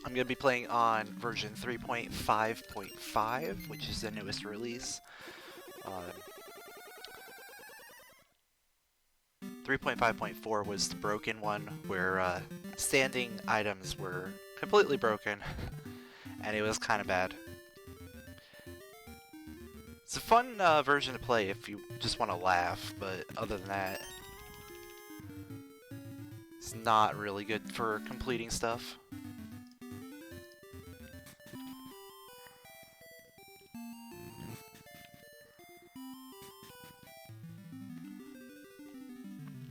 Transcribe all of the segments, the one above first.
I'm going to be playing on version 3.5.5, which is the newest release. 3.5.4 was the broken one, where standing items were completely broken, and it was kind of bad. It's a fun version to play if you just want to laugh, but other than that, it's not really good for completing stuff.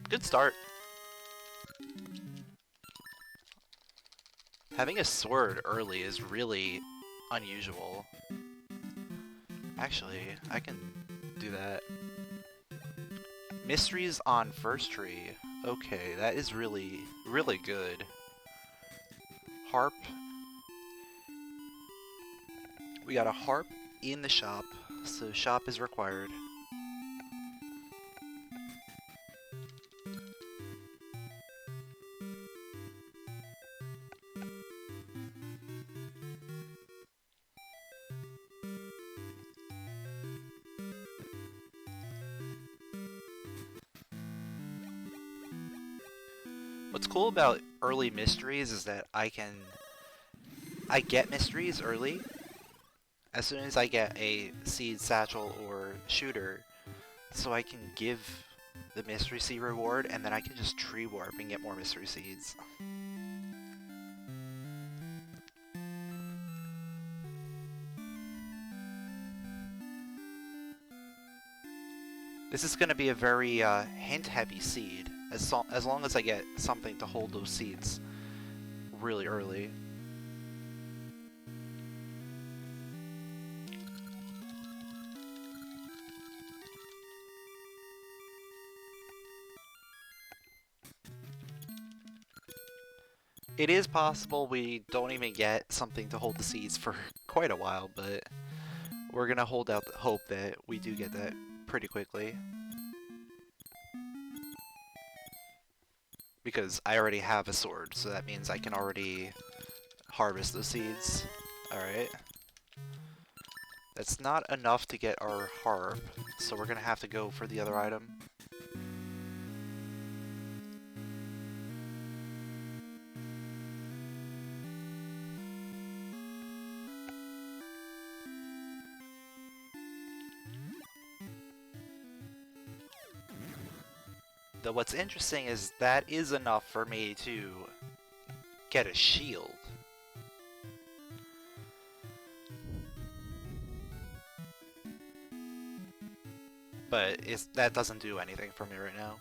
Good start. Having a sword early is really unusual. Actually, I can do that. Mysteries on first tree. Okay, that is really, really good. Harp. We got a harp in the shop, so shop is required. What's cool about early mysteries is that I get mysteries early. As soon as I get a seed, satchel, or shooter, so I can give the mystery seed reward, and then I can just tree warp and get more mystery seeds. This is going to be a very hint-heavy seed, as long as I get something to hold those seeds really early. It is possible we don't even get something to hold the seeds for quite a while, but we're going to hold out the hope that we do get that pretty quickly. Because I already have a sword, so that means I can already harvest the seeds. Alright. That's not enough to get our harp, so we're gonna have to go for the other item. Though what's interesting is that is enough for me to get a shield. But that doesn't do anything for me right now.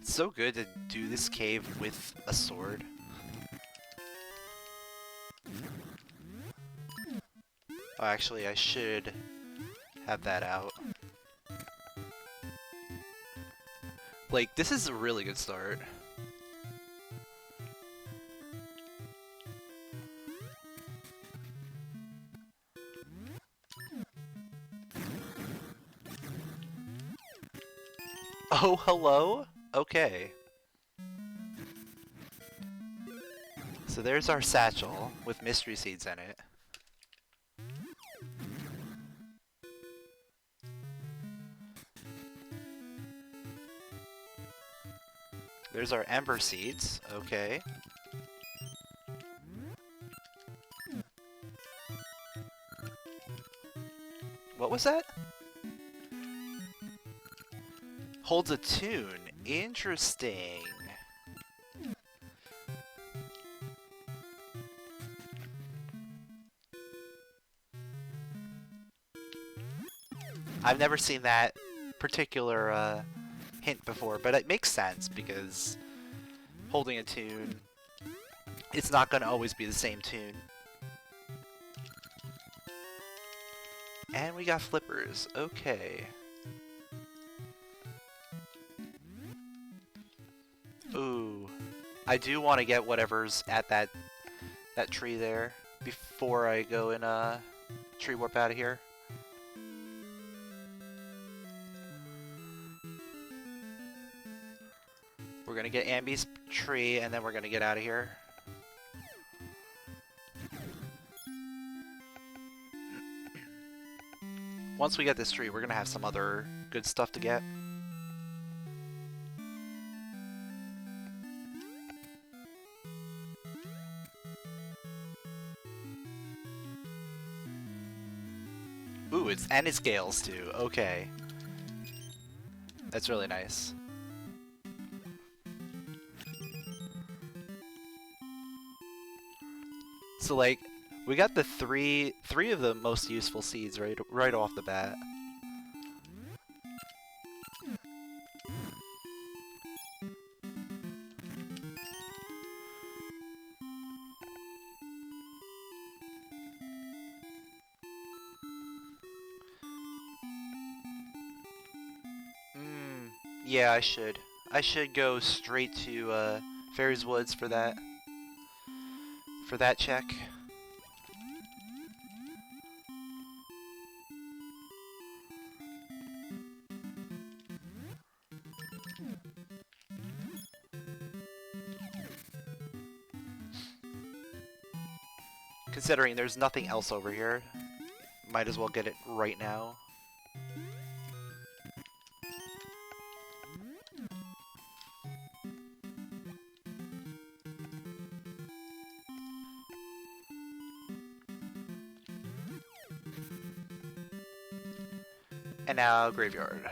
It's so good to do this cave with a sword. Oh, actually, I should have that out. Like, this is a really good start. Oh, hello? Okay. So there's our satchel with mystery seeds in it. There's our ember seeds. Okay. What was that? Holds a tune. Interesting. I've never seen that particular hint before, but it makes sense because holding a tune, it's not going to always be the same tune. And we got flippers. Okay. Ooh. I do want to get whatever's at that that tree there before I go and tree warp out of here. We're gonna get Ambi's tree and then we're gonna get out of here. Once we get this tree, we're gonna have some other good stuff to get. Ooh, it's Gales too. Okay. That's really nice. So like, we got the three of the most useful seeds right off the bat. Yeah, I should. I should go straight to Fairy's Woods for that check. Considering there's nothing else over here, might as well get it right now. And now, graveyard.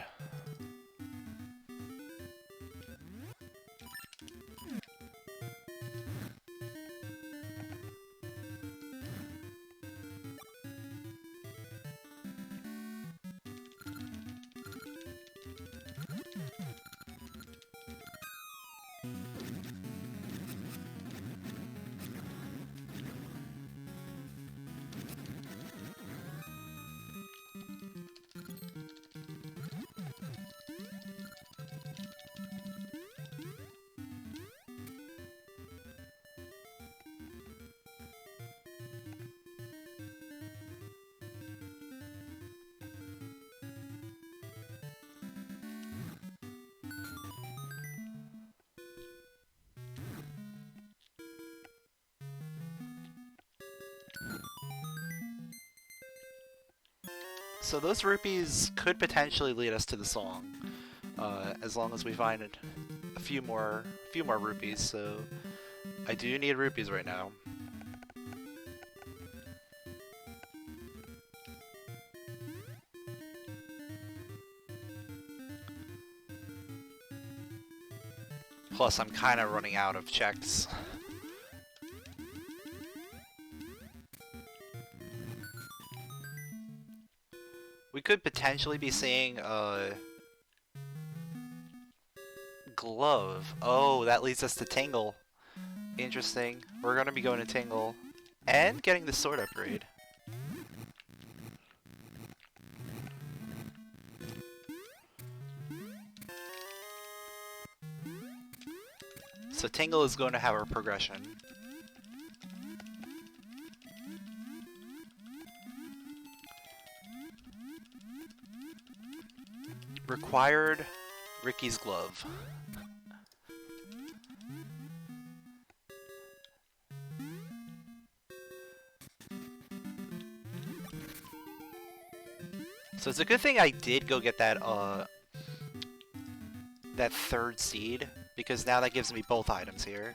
So those rupees could potentially lead us to the song, as long as we find a few more rupees. So I do need rupees right now. Plus, I'm kind of running out of checks. We could potentially be seeing a glove. Oh, that leads us to Tingle. Interesting. We're gonna be going to Tingle and getting the sword upgrade. So Tingle is going to have our progression. Required Ricky's glove. So it's a good thing I did go get that that third seed, because now that gives me both items here.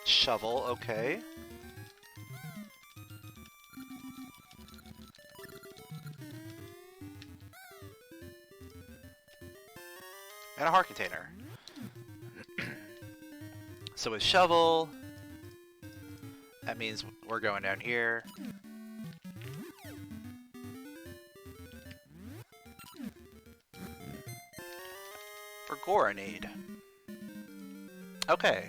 Shovel, okay. And a heart container. So with shovel, that means we're going down here. Coronade. Okay.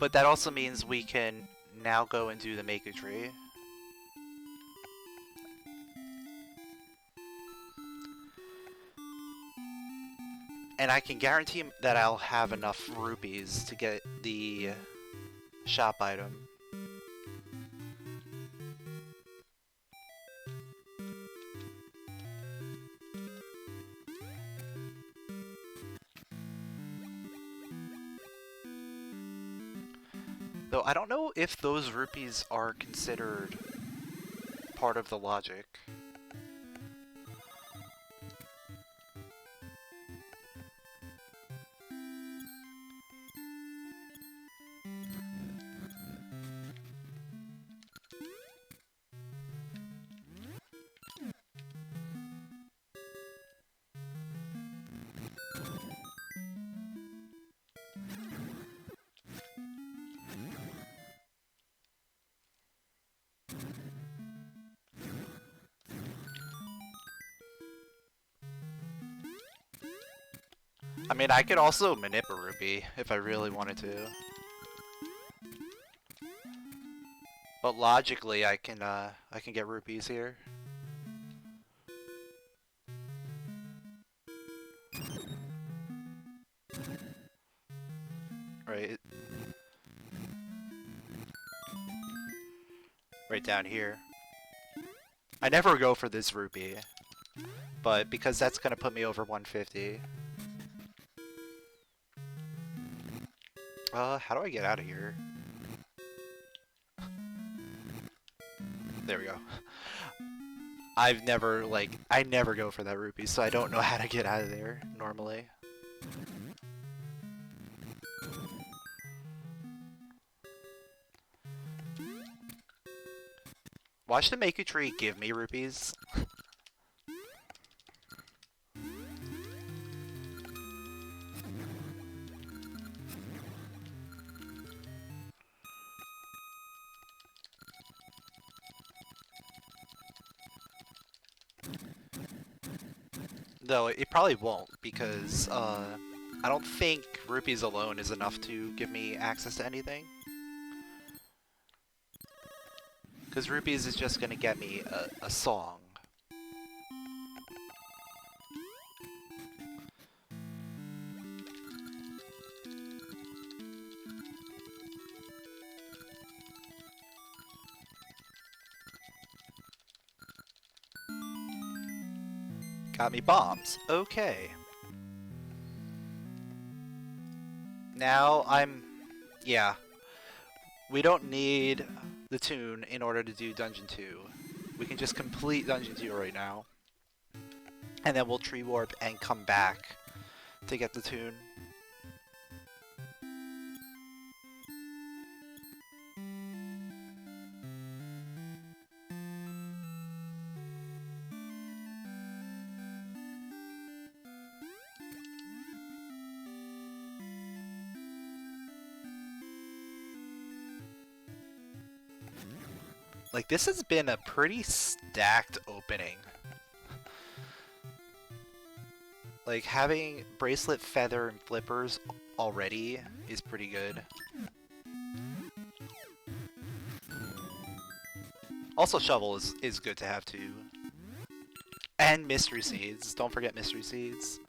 But that also means we can now go and do the Maker Tree. And I can guarantee that I'll have enough rupees to get the shop item. Though I don't know if those rupees are considered part of the logic. I mean, I could also manip a rupee if I really wanted to. But logically, I can get rupees here. Right. Right down here. I never go for this rupee, but because that's gonna put me over 150. How do I get out of here? There we go. I never go for that rupee, so I don't know how to get out of there normally. Watch the Maku tree give me rupees. Though it probably won't, because I don't think rupees alone is enough to give me access to anything. Because rupees is just gonna get me a song. Got me bombs. Okay. Now yeah. We don't need the tune in order to do Dungeon 2. We can just complete Dungeon 2 right now. And then we'll tree warp and come back to get the tune. Like, this has been a pretty stacked opening. Like, having Bracelet, Feather, and Flippers already is pretty good. Also, Shovel is good to have too. And Mystery Seeds. Don't forget Mystery Seeds.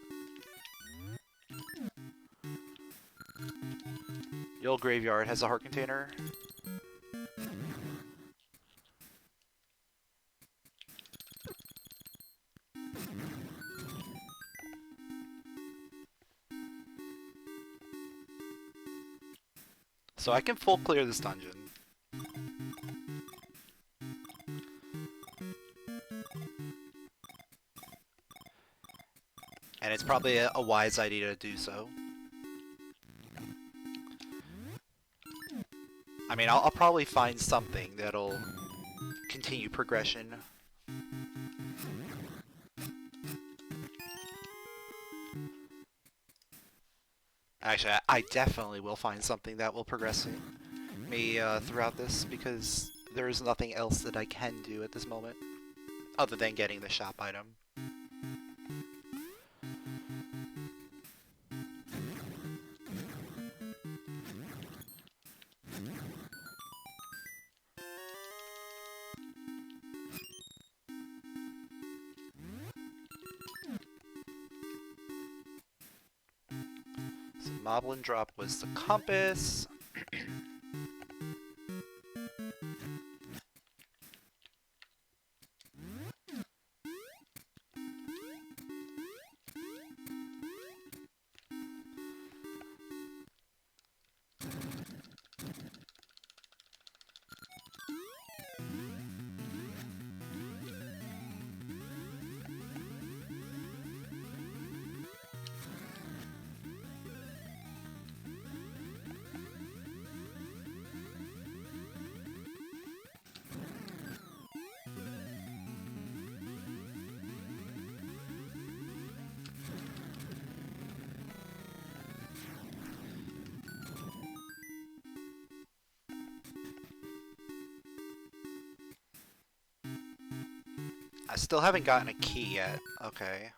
The old graveyard has a heart container. So I can full clear this dungeon. And it's probably a wise idea to do so. I mean, I'll probably find something that'll continue progression. Actually, I definitely will find something that will progress me throughout this, because there is nothing else that I can do at this moment, other than getting the shop item. So Moblin Drop was the compass. I still haven't gotten a key yet. Okay.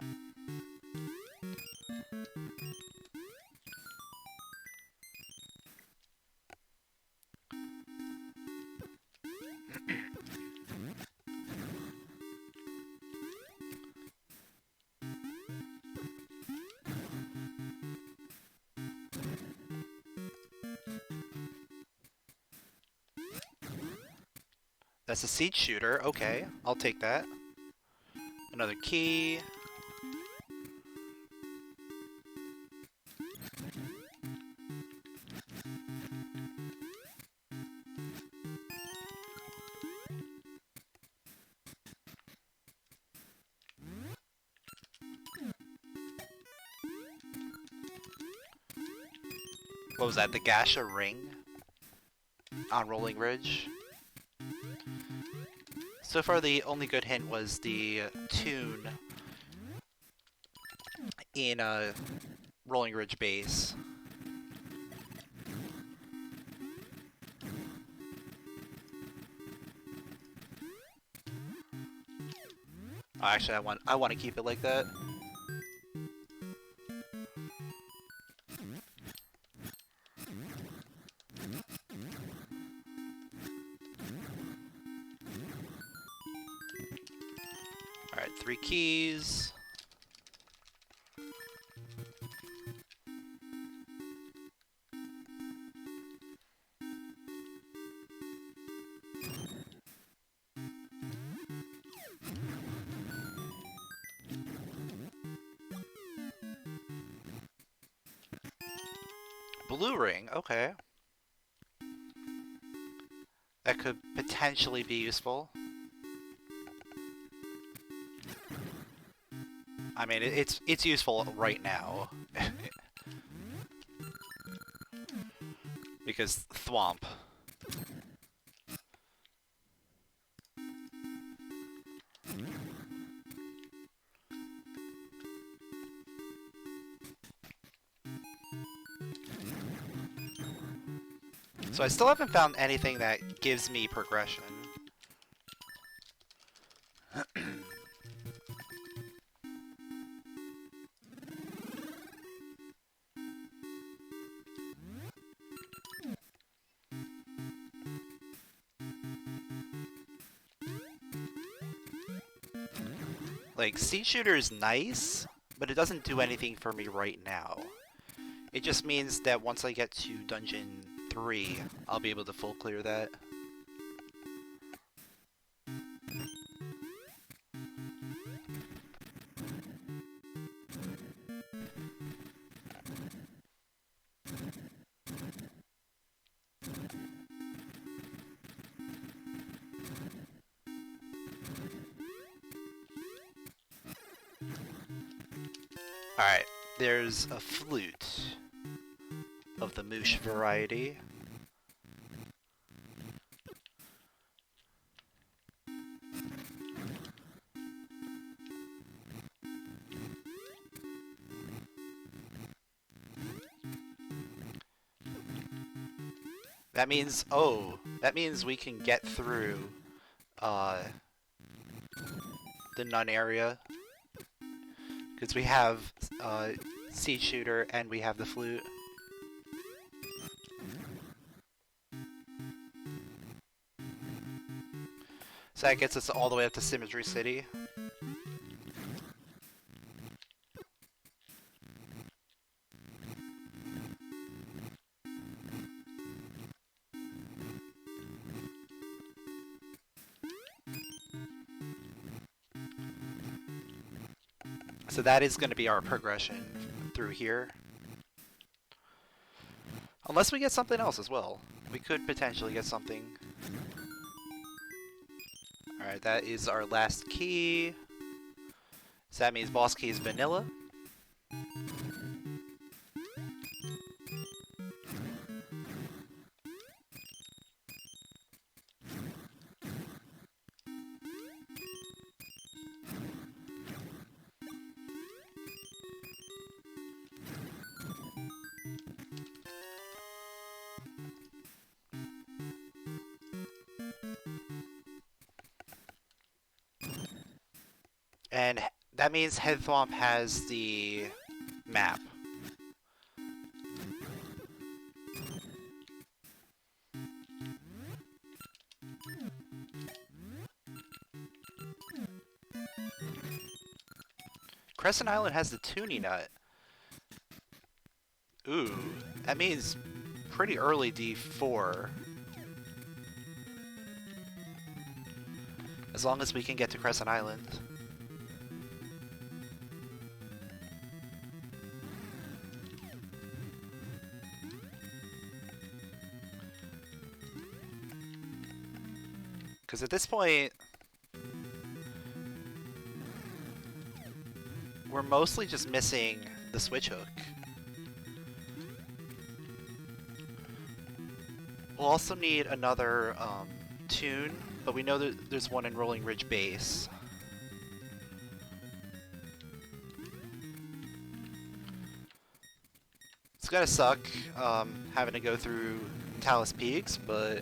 That's a seed shooter. Okay, I'll take that. Another key. What was that? The Gasha ring on Rolling Ridge. So far, the only good hint was the tune in Rolling Ridge base. Oh, actually, I want to keep it like that. All right, 3 keys. Blue ring, okay. That could potentially be useful. I mean, it's useful right now. Because thwomp. So I still haven't found anything that gives me progression. Like, Seed Shooter is nice, but it doesn't do anything for me right now. It just means that once I get to Dungeon 3, I'll be able to full clear that. Alright, there's a flute of the moosh variety. That means, oh, that means we can get through the nun area. Because we have Seed Shooter and we have the flute. So that gets us all the way up to Symmetry City. So that is going to be our progression through here. Unless we get something else as well. We could potentially get something. Alright, that is our last key. So that means boss key is vanilla. And that means Headthwomp has the map. Crescent Island has the tuning nut. Ooh, that means pretty early D4. As long as we can get to Crescent Island. Because at this point, we're mostly just missing the switch hook. We'll also need another tune, but we know that there's one in Rolling Ridge Base. It's gonna suck having to go through Talus Peaks, but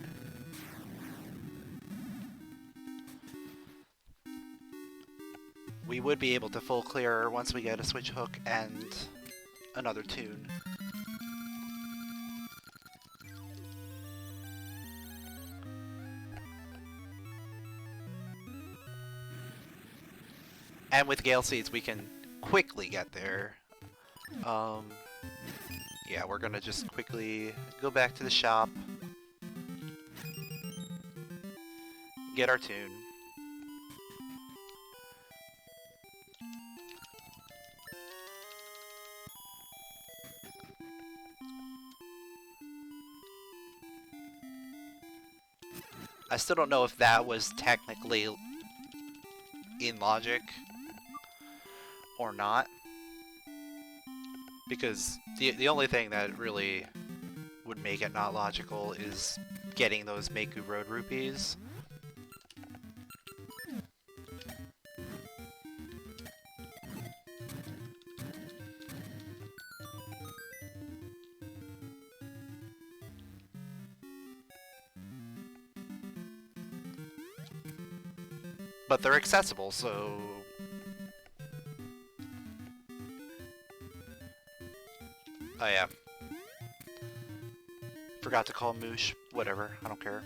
we would be able to full clear once we get a switch hook and another tune. And with Gale Seeds, we can quickly get there. Yeah, we're gonna just quickly go back to the shop, get our tune. I still don't know if that was technically in logic or not, because the only thing that really would make it not logical is getting those Meiku Road rupees. But they're accessible, so... Oh yeah. Forgot to call Moosh. Whatever, I don't care.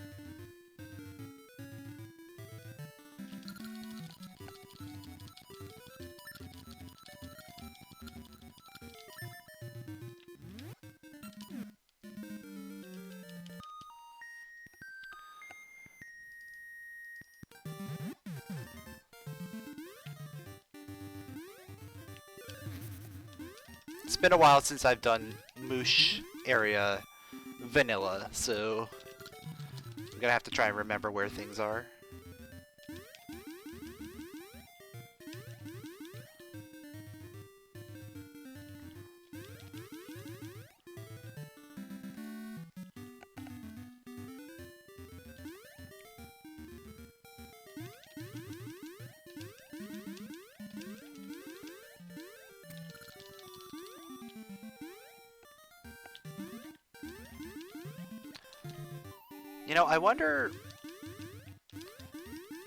It's been a while since I've done Moosh area vanilla, so I'm gonna have to try and remember where things are. You know, I wonder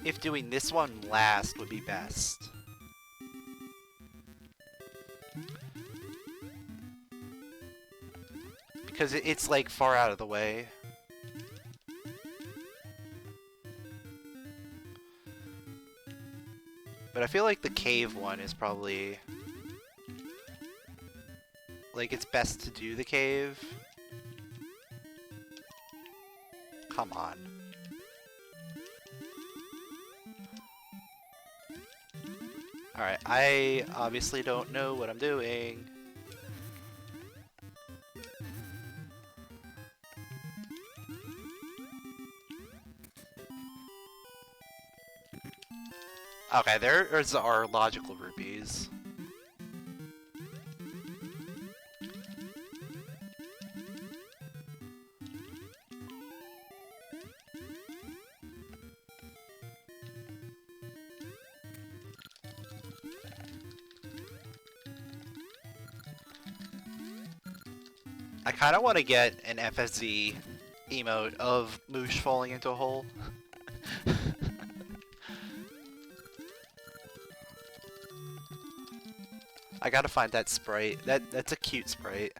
if doing this one last would be best. Because it's like far out of the way. But I feel like the cave one is probably... like, it's best to do the cave. Come on. Alright, I obviously don't know what I'm doing. Okay, there's our logical rupees. I kind of want to get an FSZ emote of Moosh falling into a hole. I gotta find that sprite. That's a cute sprite.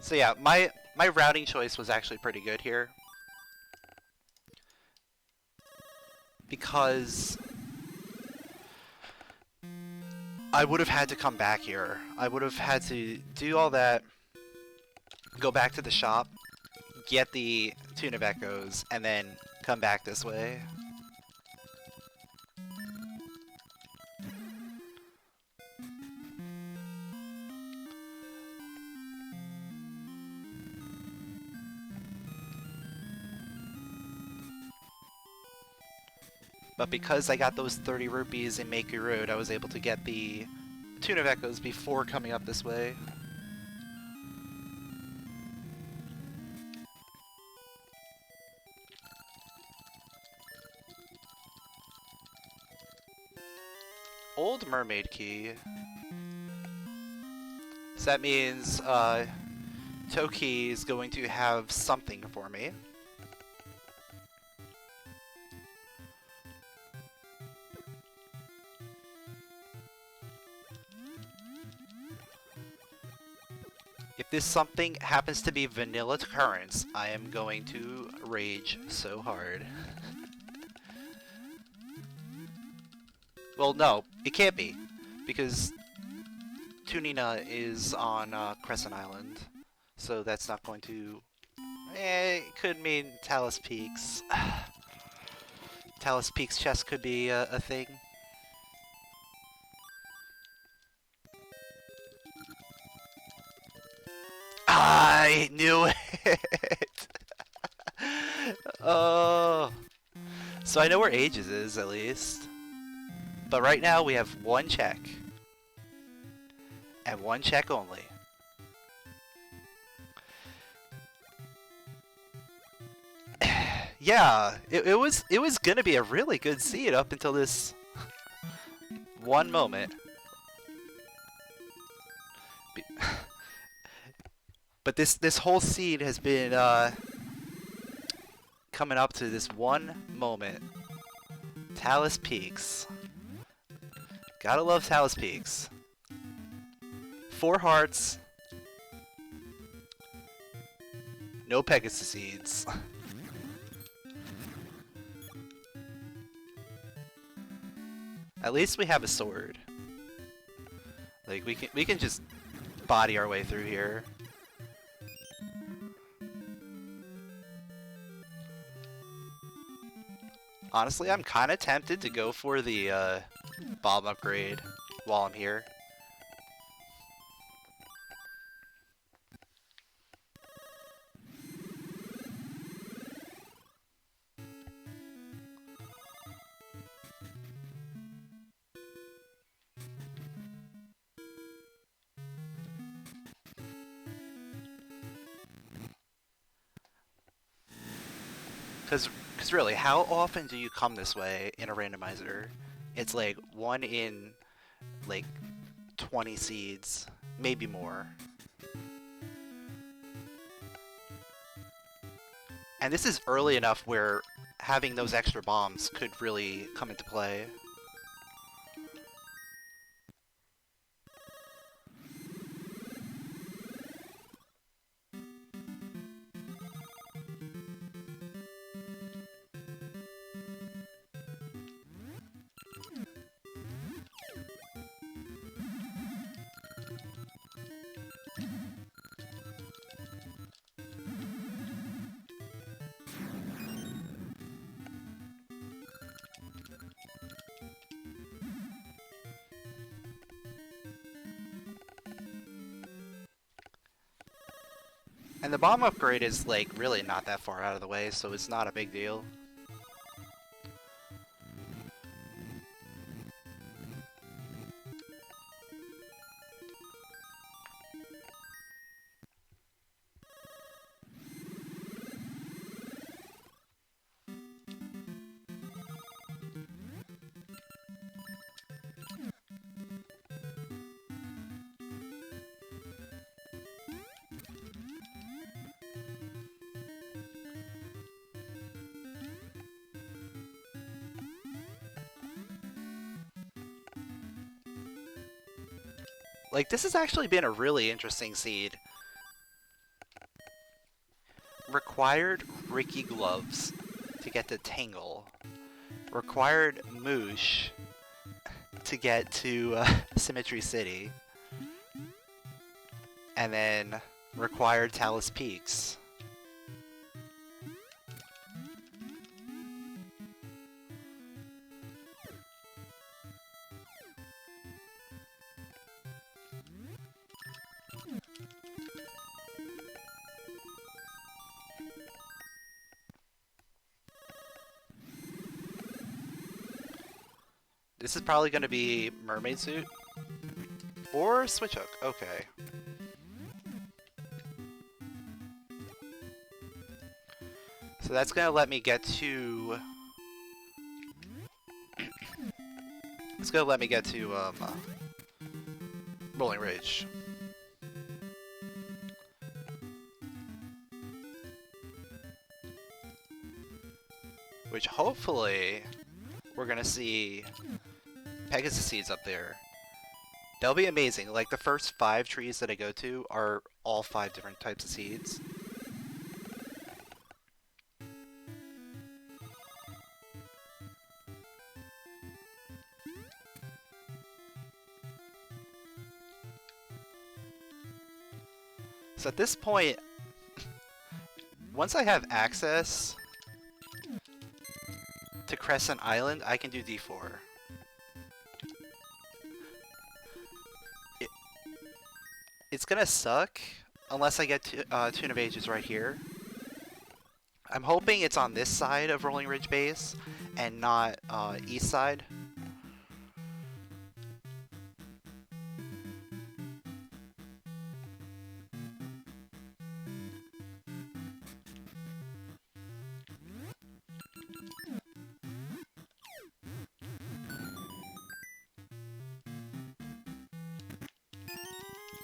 So yeah, my routing choice was actually pretty good here. Because I would have had to come back here. I would have had to do all that, go back to the shop, get the Tune of Echoes, and then come back this way. But because I got those 30 rupees in Maku Road, I was able to get the Tune of Echoes before coming up this way. Old Mermaid Key. So that means Toki is going to have something for me. If this something happens to be vanilla currants, I am going to rage so hard. Well, no, it can't be, because Tunina is on Crescent Island, so that's not going to... it could mean Talus Peaks. Talus Peaks chest could be a thing. I knew it! Oh. So I know where Ages is, at least. But right now we have one check. And one check only. Yeah, it was gonna be a really good seed up until this one moment. But this whole seed has been coming up to this one moment. Talus Peaks. Gotta love Talus Peaks. 4 hearts. No Pegasus seeds. At least we have a sword. Like we can just body our way through here. Honestly, I'm kind of tempted to go for the bomb upgrade while I'm here. Because really, how often do you come this way in a randomizer? It's like 1 in, like, 20 seeds, maybe more. And this is early enough where having those extra bombs could really come into play. And the bomb upgrade is, like, really not that far out of the way, so it's not a big deal. Like, this has actually been a really interesting seed. Required Ricky Gloves to get to Tangle. Required Moosh to get to Symmetry City. And then required Talus Peaks. This is probably going to be Mermaid Suit. Or Switch Hook. Okay. So that's going to let me get to... It's going to let me get to Rolling Ridge. Which hopefully we're going to see Pegasus seeds up there. They'll be amazing. Like, the first 5 trees that I go to are all 5 different types of seeds. So at this point, once I have access to Crescent Island, I can do D4. It's gonna suck unless I get Tune of Ages right here. I'm hoping it's on this side of Rolling Ridge Base and not east side.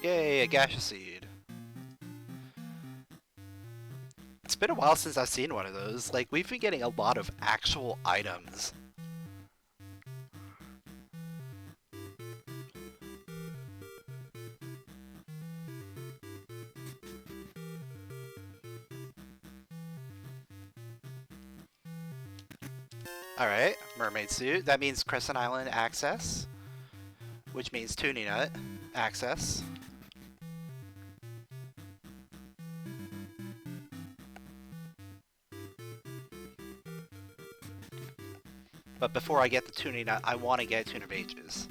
Yay, a gasha seed. It's been a while since I've seen one of those. Like, we've been getting a lot of actual items. Alright, Mermaid Suit. That means Crescent Island access. Which means Tuning Nut access. But before I get the Tuning Nut, I want to get Tune of Ages.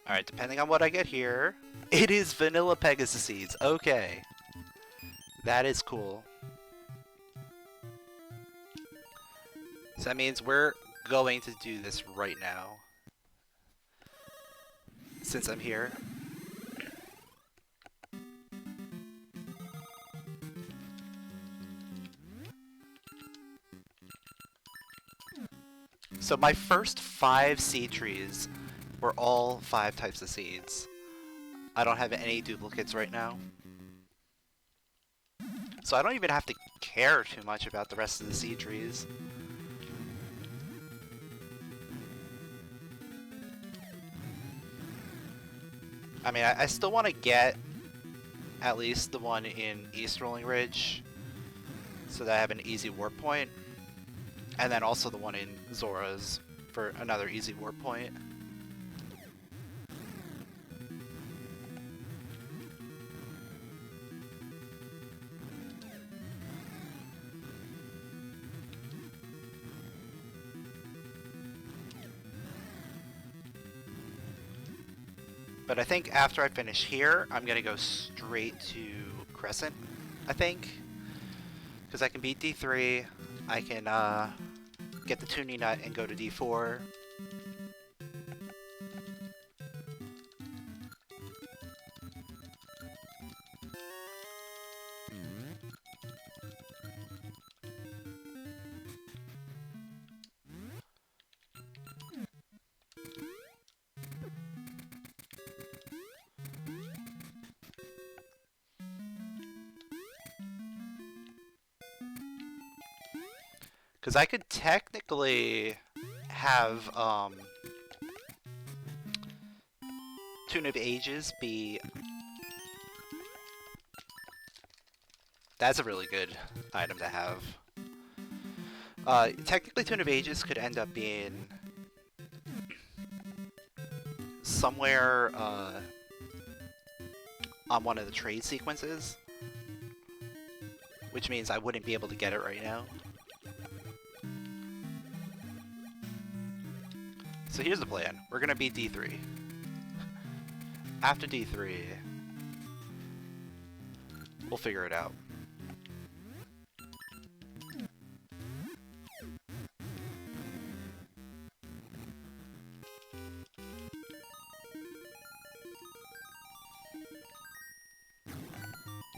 Alright, depending on what I get here, it is vanilla Pegasus seeds. Okay. That is cool. So that means we're going to do this right now. Since I'm here. So my first 5 seed trees were all 5 types of seeds. I don't have any duplicates right now. So I don't even have to care too much about the rest of the seed trees. I mean, I still want to get at least the one in East Rolling Ridge so that I have an easy warp point. And then also the one in Zora's for another easy warp point. But I think after I finish here, I'm going to go straight to Crescent, I think. Because I can beat D3, I can get the tuning nut and go to D4. Because I could technically have Tune of Ages be... That's a really good item to have. Technically Tune of Ages could end up being somewhere on one of the trade sequences, which means I wouldn't be able to get it right now. So here's the plan. We're gonna beat D3. After D3, we'll figure it out.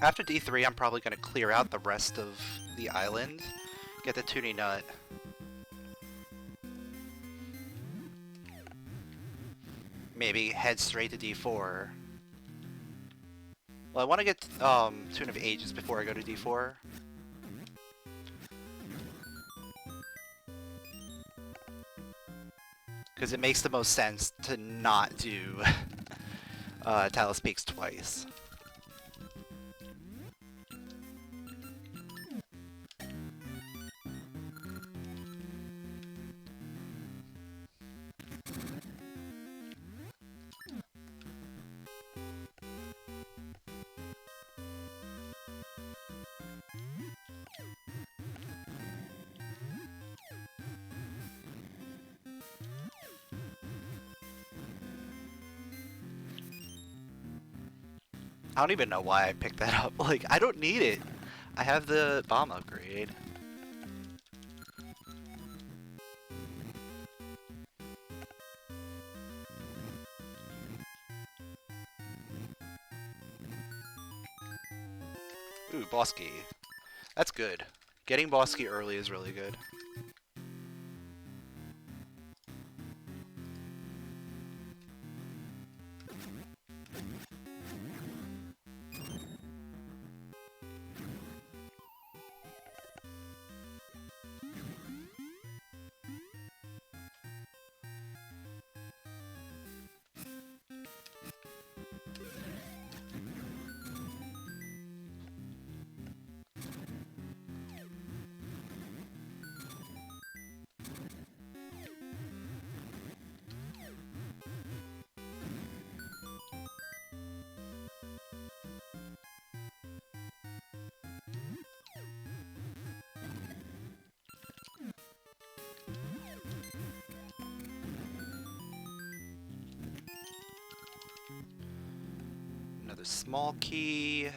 After D3, I'm probably gonna clear out the rest of the island, get the tuning nut. Maybe head straight to D4. Well, I want to get Tune of Ages before I go to D4. Because it makes the most sense to not do Talus Peaks twice. I don't even know why I picked that up. Like, I don't need it. I have the bomb upgrade. Ooh, boss key. That's good. Getting boss key early is really good. Another small key.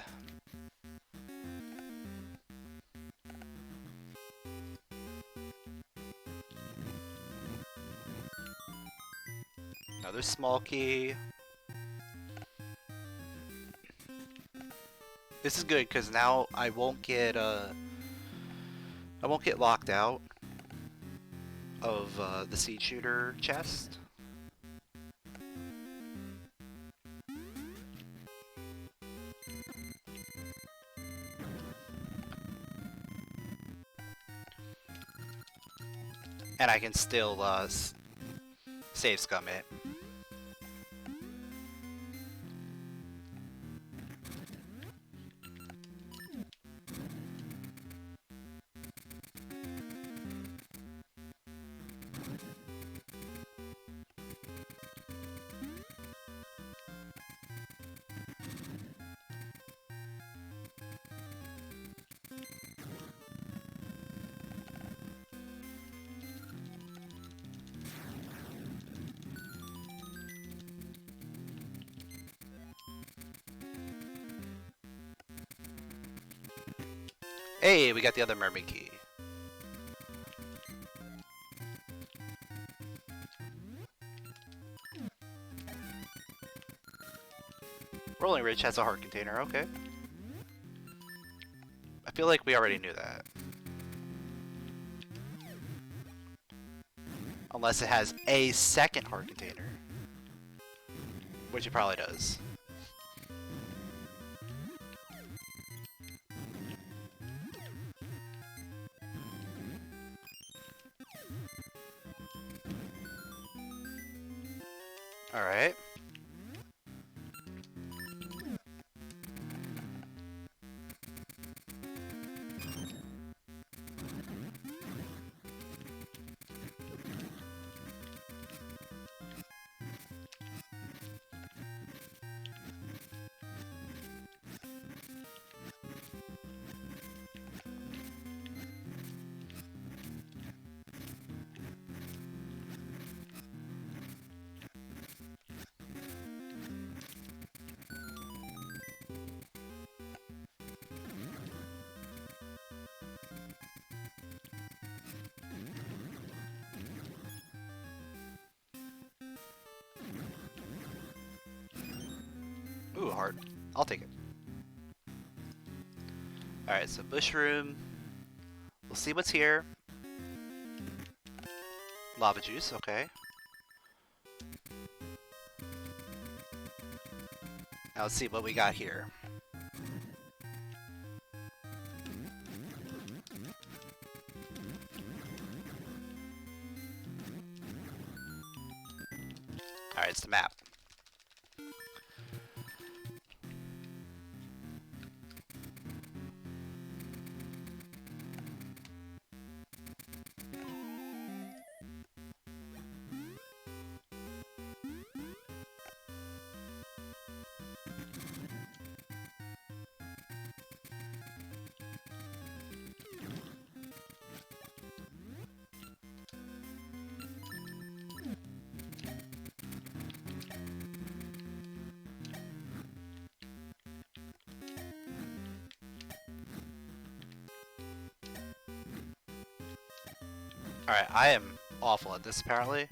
Another small key. This is good because now I won't get locked out. of the seed shooter chest. And I can still save scum it. Hey, we got the other mermaid key. Rolling Ridge has a heart container, okay. I feel like we already knew that. Unless it has a second heart container. Which it probably does. Alright. Ooh, heart. I'll take it. Alright, so bush room. We'll see what's here. Lava juice, okay. Now let's see what we got here. Alright, it's the map. Alright, I am awful at this apparently.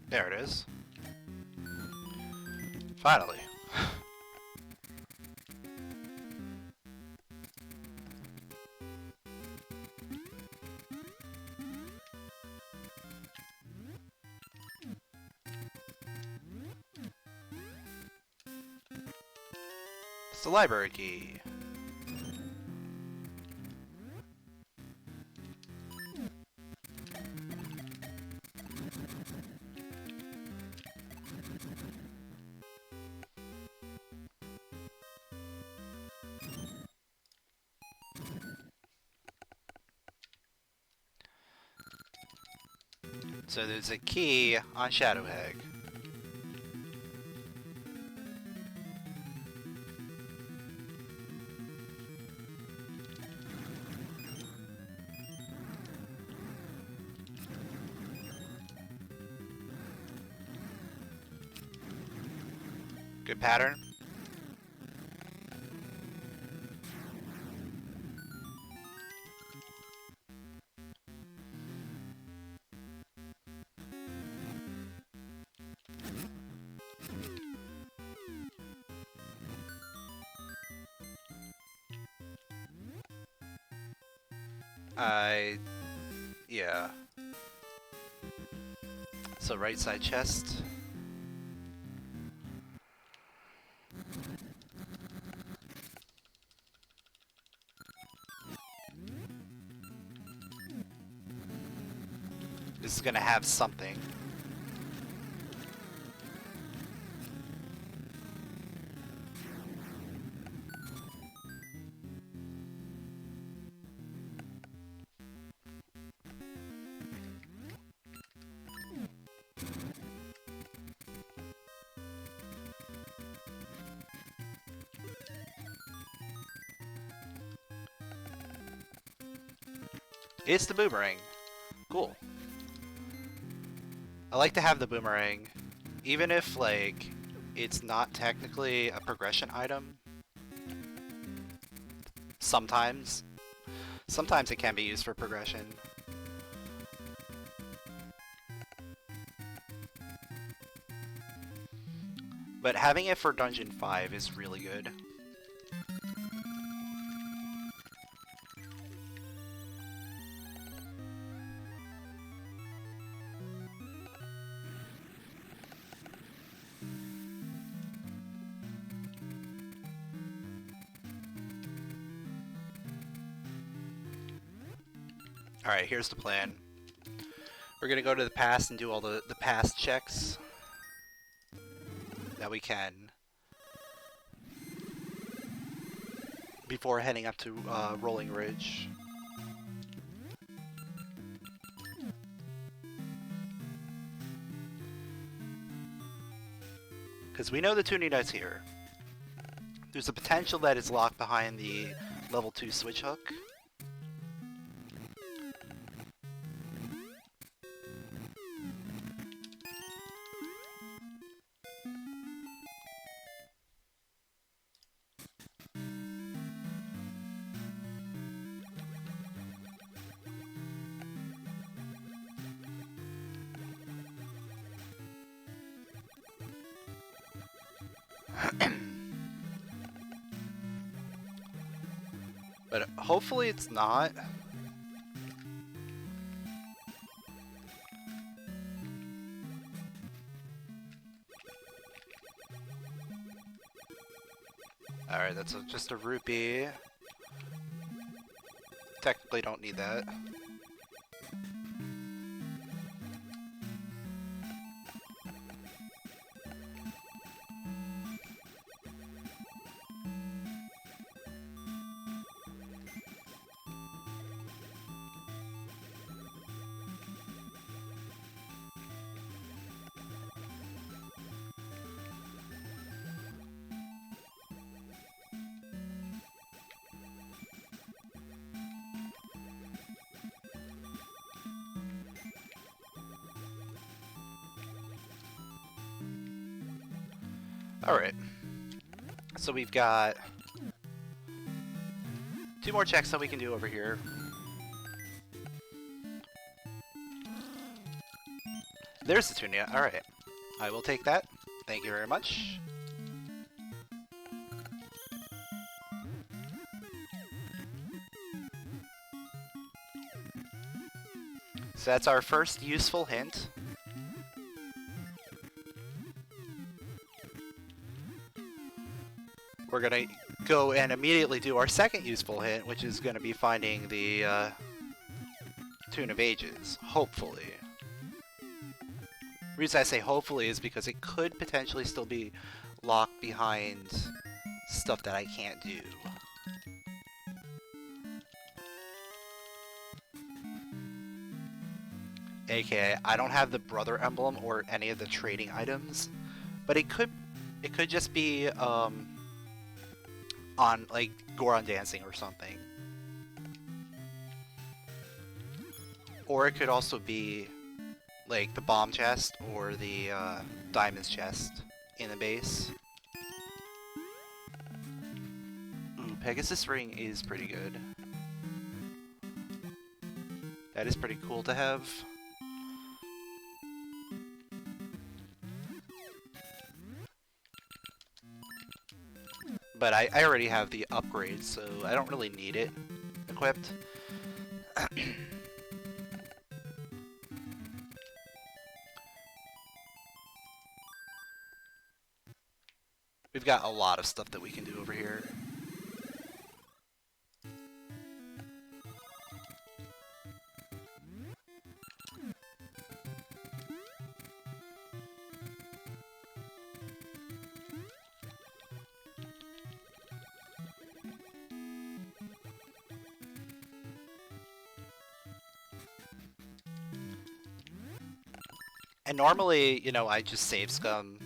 There it is. Finally. It's the library key. So there's a key on Shadowhag. Good pattern. Yeah. So right side chest. This is gonna have something. It's the boomerang. Cool. I like to have the boomerang, even if, like, it's not technically a progression item. Sometimes. Sometimes it can be used for progression. But having it for Dungeon 5 is really good. Alright, here's the plan. We're gonna go to the past and do all the past checks that we can before heading up to Rolling Ridge. Because we know the tuning nut's here. There's a potential that it's locked behind the level 2 switch hook. But hopefully it's not. Alright, that's just a rupee. Technically don't need that. Alright. So we've got 2 more checks that we can do over here. There's the tunia. Alright. I will take that. Thank you very much. So that's our first useful hint. We're gonna go and immediately do our second useful hint, which is gonna be finding the Tune of Ages, hopefully. The reason I say hopefully is because it could potentially still be locked behind stuff that I can't do. AKA, I don't have the brother emblem or any of the trading items, but it could just be on like Goron dancing or something. Or it could also be like the bomb chest or the diamonds chest in the base. Ooh, Pegasus ring is pretty good. That is pretty cool to have. But I already have the upgrade, so I don't really need it equipped. We've got a lot of stuff that we can do over here. And normally, you know, I just save scum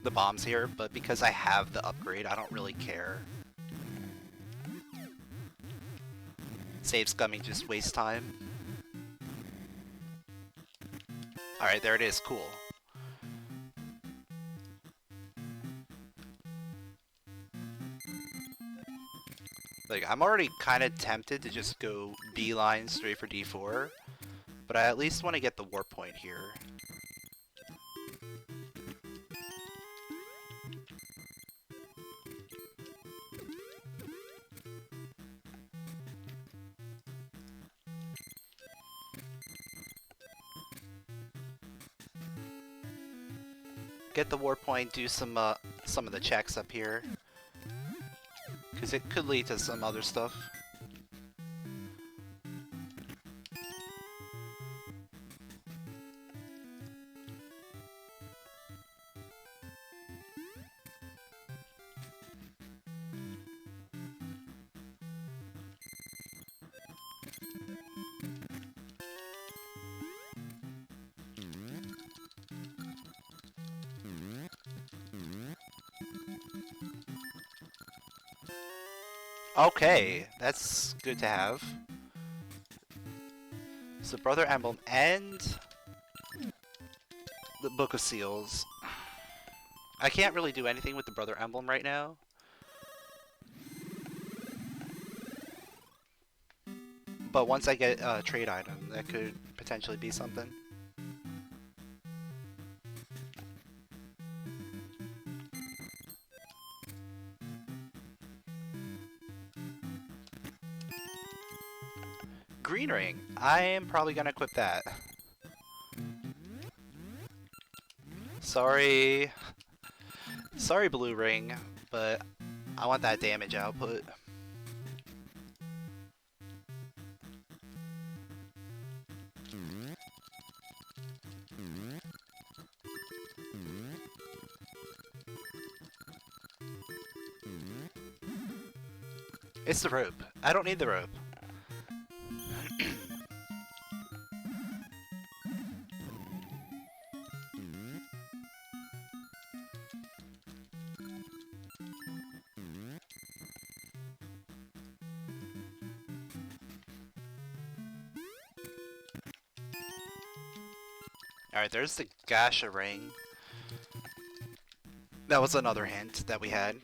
the bombs here, but because I have the upgrade, I don't really care. Save scumming just wastes time. Alright, there it is. Cool. Like, I'm already kind of tempted to just go beeline straight for D4, but I at least want to get the warp point here. Get the warp point, do some of the checks up here, because it could lead to some other stuff. Okay, that's good to have. So Brother Emblem and the Book of Seals. I can't really do anything with the Brother Emblem right now. But once I get a trade item, that could potentially be something. Green ring. I am probably gonna equip that. Sorry. Sorry, blue ring, but I want that damage output. It's the rope. I don't need the rope. Alright, there's the gasha ring. That was another hint that we had.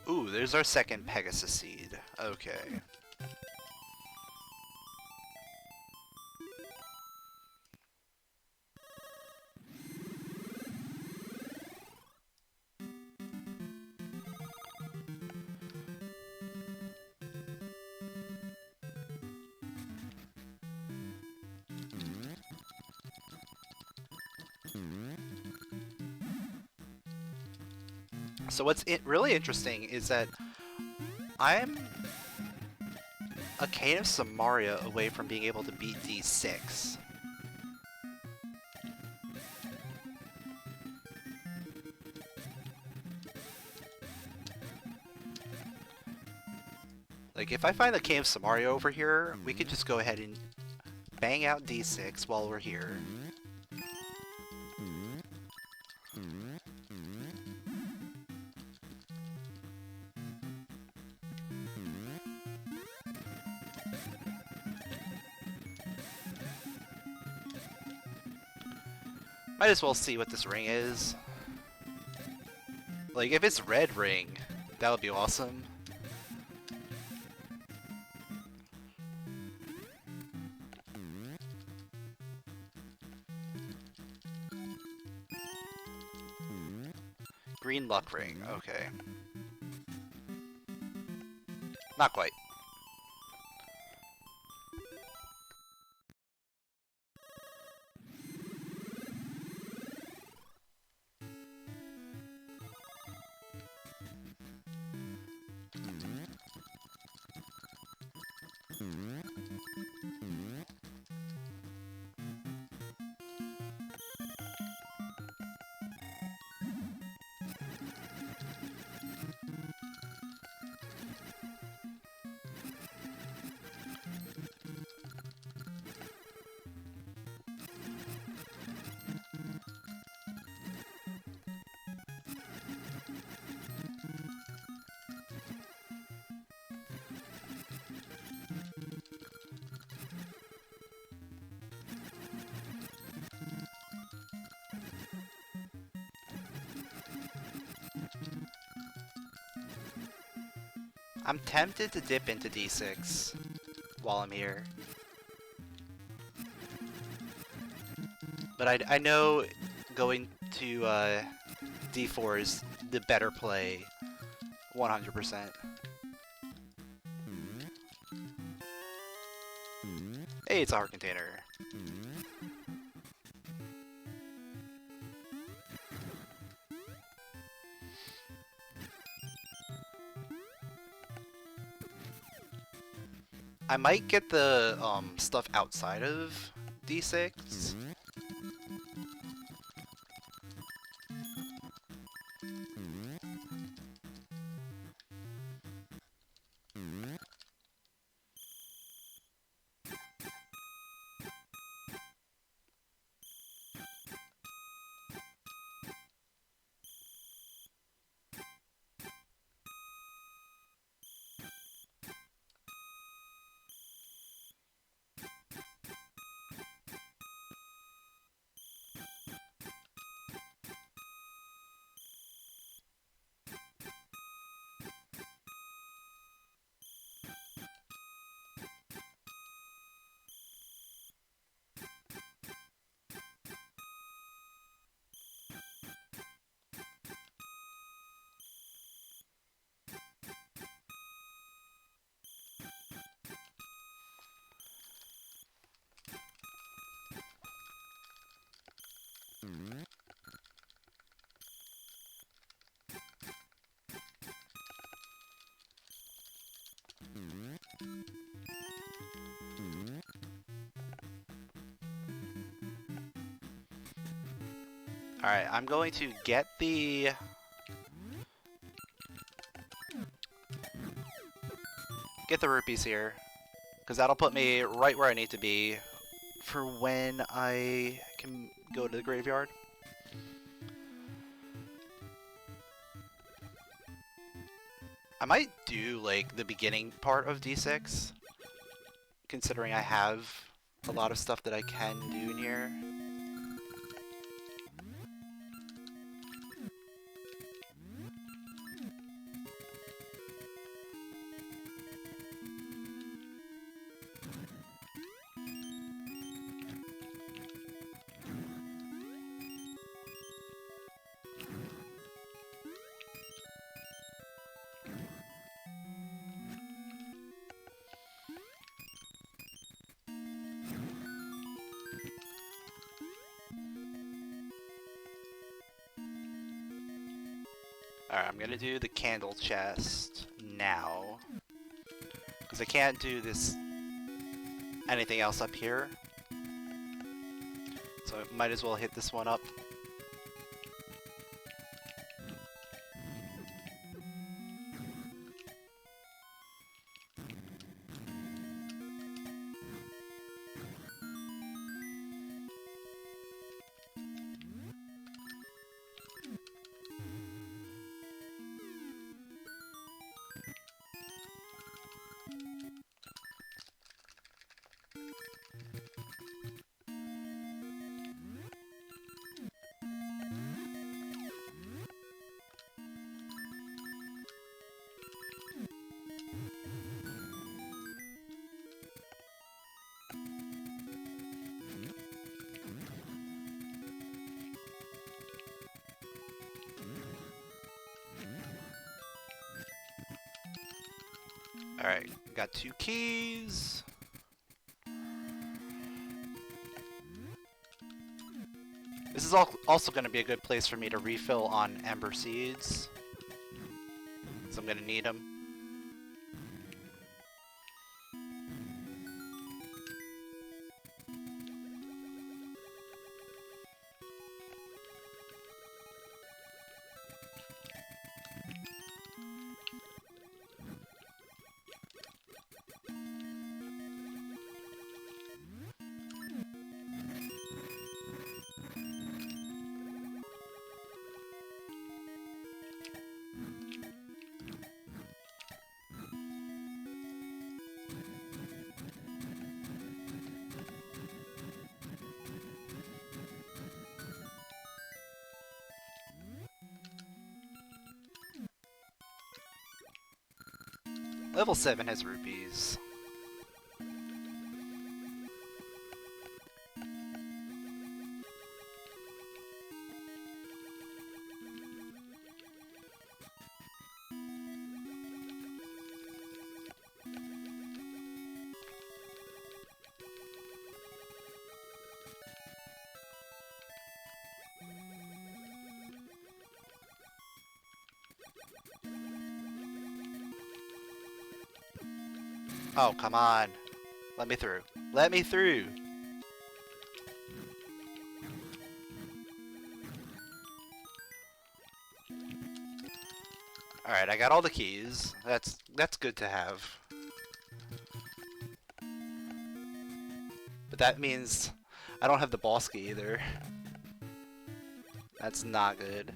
Ooh, there's our second Pegasus seed. Okay. So what's really interesting is that I'm a Cane of Samaria away from being able to beat D6. Like, if I find the Cane of Samaria over here, we could just go ahead and bang out D6 while we're here. Might as well see what this ring is. Like, if it's red ring, that would be awesome. Green luck ring, okay. Not quite. I'm tempted to dip into D6 while I'm here. But I know going to D4 is the better play, 100%. Hey, it's a heart container. I might get the stuff outside of D6. Alright, I'm going to get the... rupees here, because that'll put me right where I need to be for when I can go to the graveyard. I might do, like, the beginning part of D6, considering I have a lot of stuff that I can do in here. Alright, I'm gonna do the candle chest now, because I can't do this anything else up here, so I might as well hit this one up. Alright, got 2 keys. This is also going to be a good place for me to refill on Ember Seeds. So I'm going to need them. Level 7 has rupees. Oh, come on. Let me through. Let me through! Alright, I got all the keys. That's good to have. But that means I don't have the boss key either. That's not good.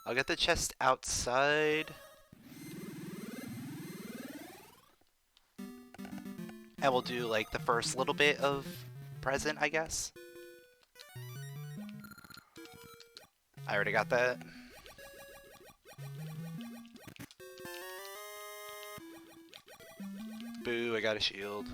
I'll get the chest outside. And we'll do like the first little bit of present, I guess. I already got that. Boo, I got a shield.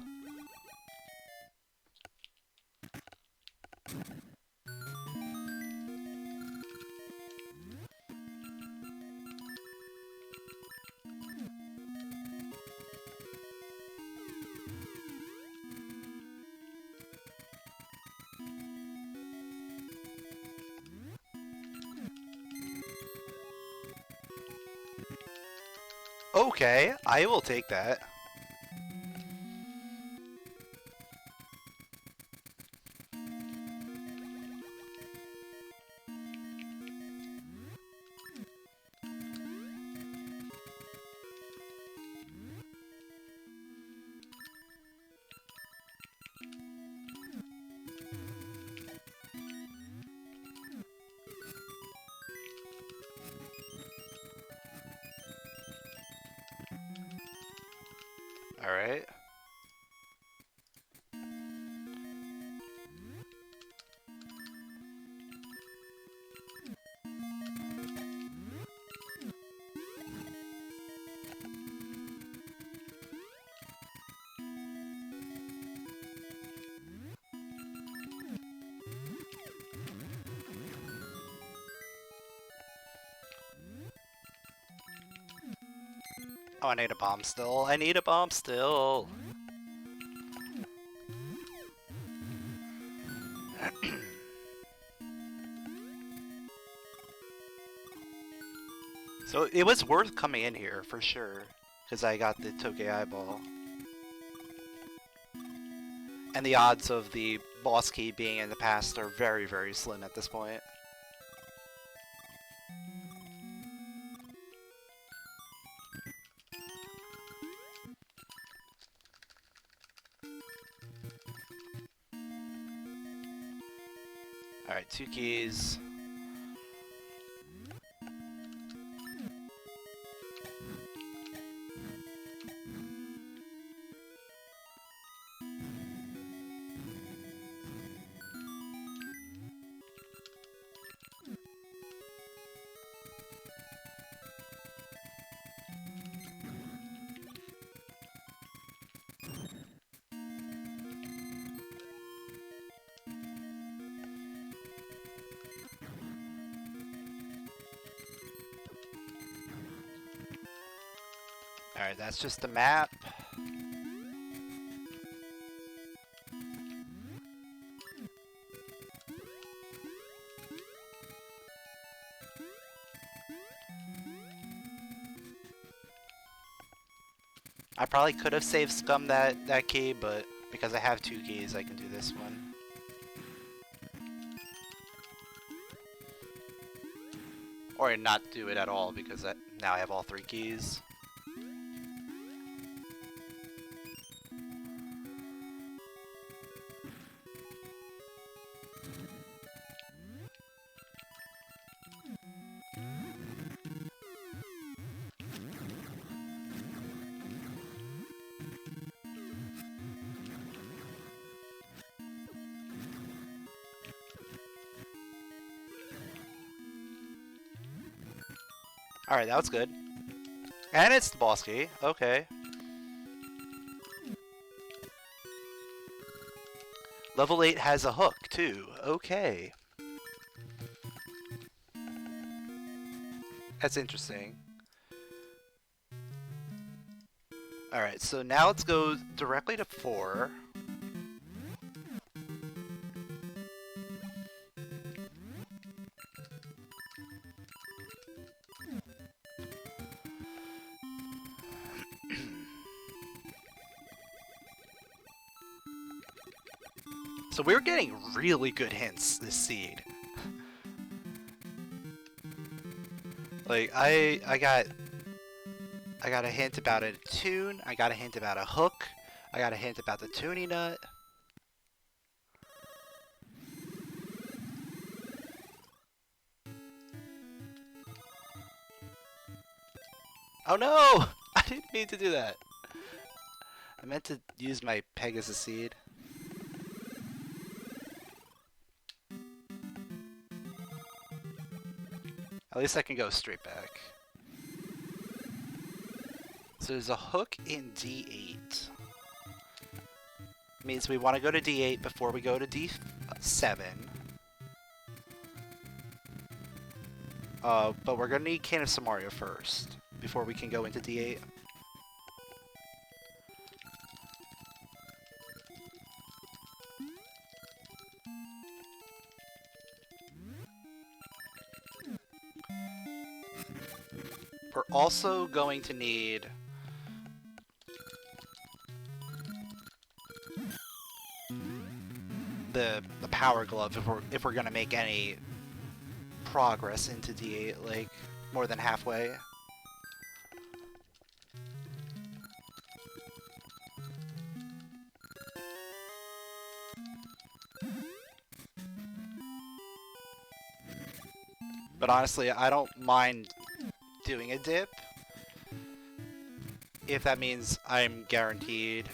Okay, I will take that. Alright. Oh, I need a bomb still. I need a bomb still. So it was worth coming in here for sure, because I got the Tokei Eyeball. And the odds of the boss key being in the past are very, very slim at this point. Alright, 2 keys. Alright, that's just the map. I probably could have saved Scum that key, but because I have 2 keys, I can do this one. Or not do it at all, because now I have all 3 keys. Alright, that was good. And it's the boss key. Okay. Level 8 has a hook, too. Okay. That's interesting. Alright, so now let's go directly to 4. So we're getting really good hints this seed. Like I got a hint about a tune, I got a hint about a hook, I got a hint about the tuning nut. Oh no! I didn't mean to do that. I meant to use my Pegasus seed. At least I can go straight back. So there's a hook in D8. Means we want to go to D8 before we go to D7. But we're going to need Cane of Samaria first, before we can go into D8. We're also going to need the power glove if we're gonna make any progress into D8, like more than halfway. But honestly, I don't mind doing a dip if that means I'm guaranteed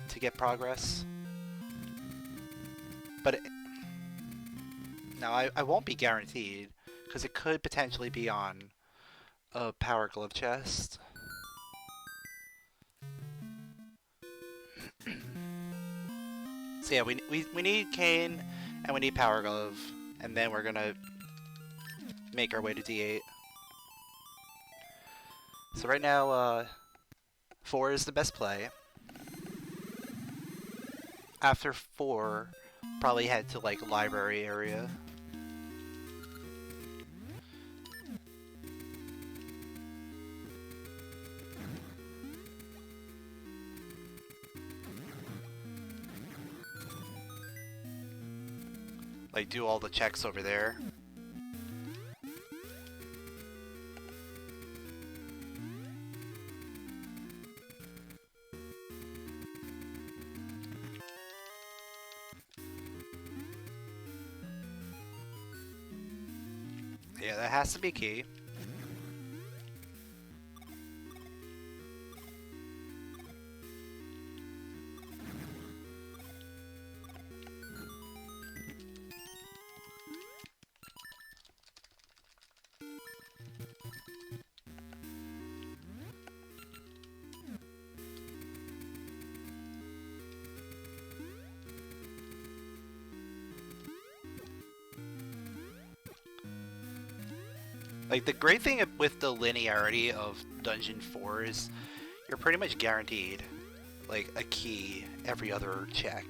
to get progress. But no, I won't be guaranteed, because it could potentially be on a power glove chest. So yeah, we need Cane and we need power glove, and then we're gonna make our way to D8. So right now, 4 is the best play. After 4, probably head to like library area. Like do all the checks over there. Yeah, that has to be key. Like, the great thing with the linearity of Dungeon 4 is you're pretty much guaranteed, like, a key every other check.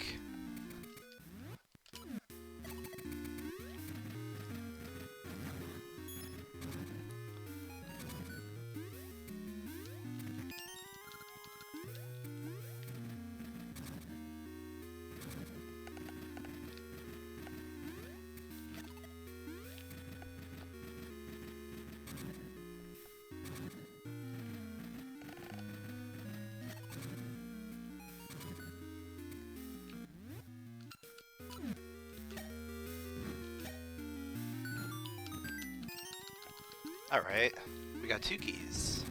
Alright, we got 2 keys.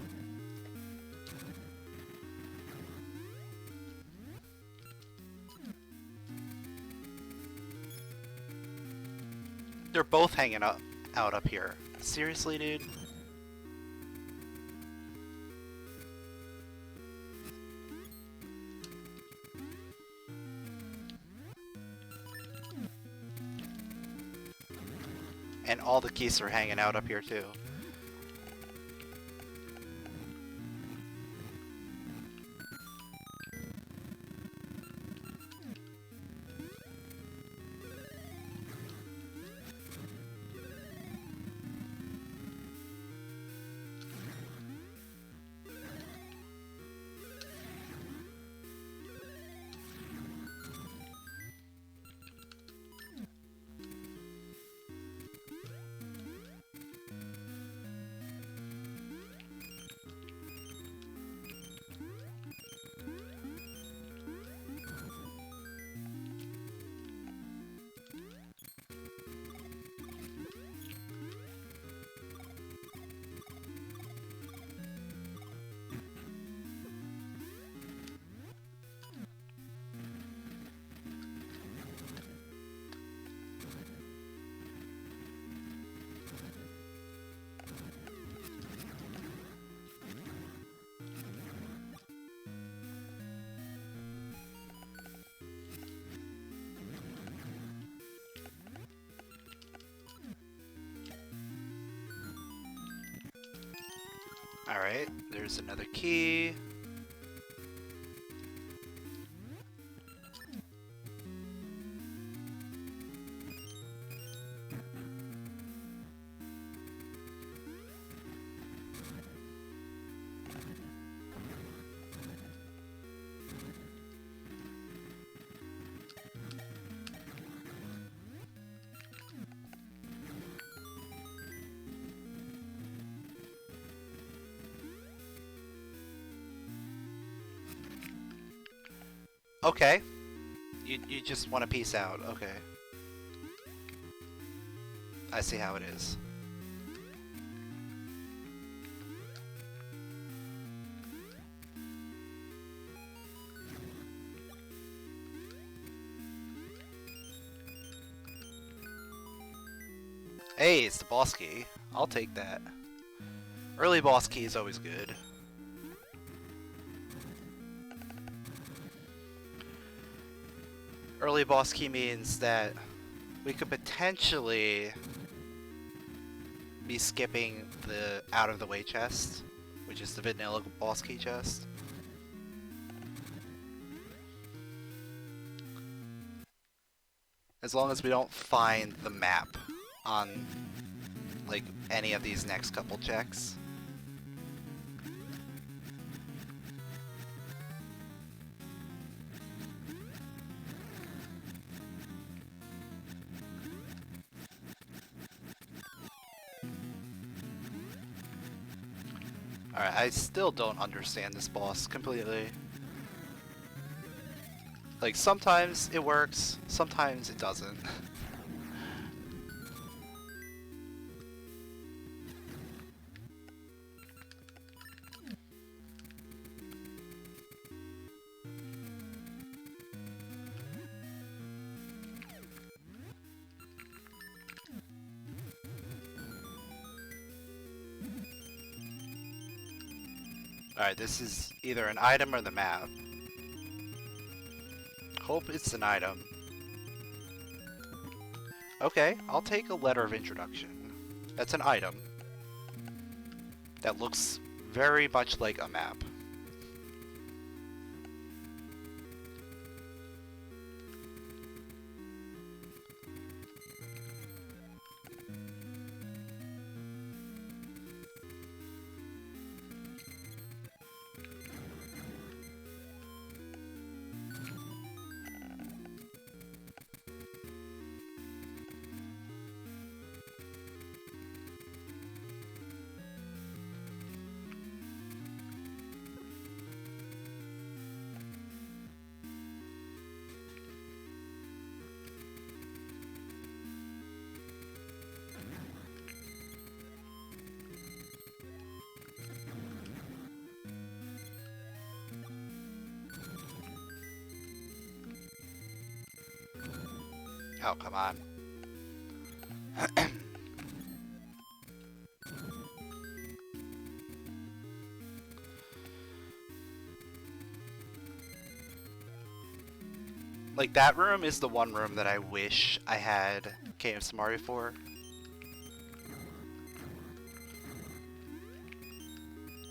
They're both hanging out up here. Seriously, dude? And all the keys are hanging out up here too. Alright, there's another key. Okay. You just want to peace out. Okay. I see how it is. Hey, it's the boss key. I'll take that. Early boss key is always good. Early boss key means that we could potentially be skipping the out of the way chest, which is the vanilla boss key chest. As long as we don't find the map on like any of these next couple checks. Alright, I still don't understand this boss completely. Like, sometimes it works, sometimes it doesn't. Alright, this is either an item or the map. Hope it's an item. Okay, I'll take a letter of introduction. That's an item. that looks very much like a map. Oh, come on. Like, that room is the one room that I wish I had Cave Samari for.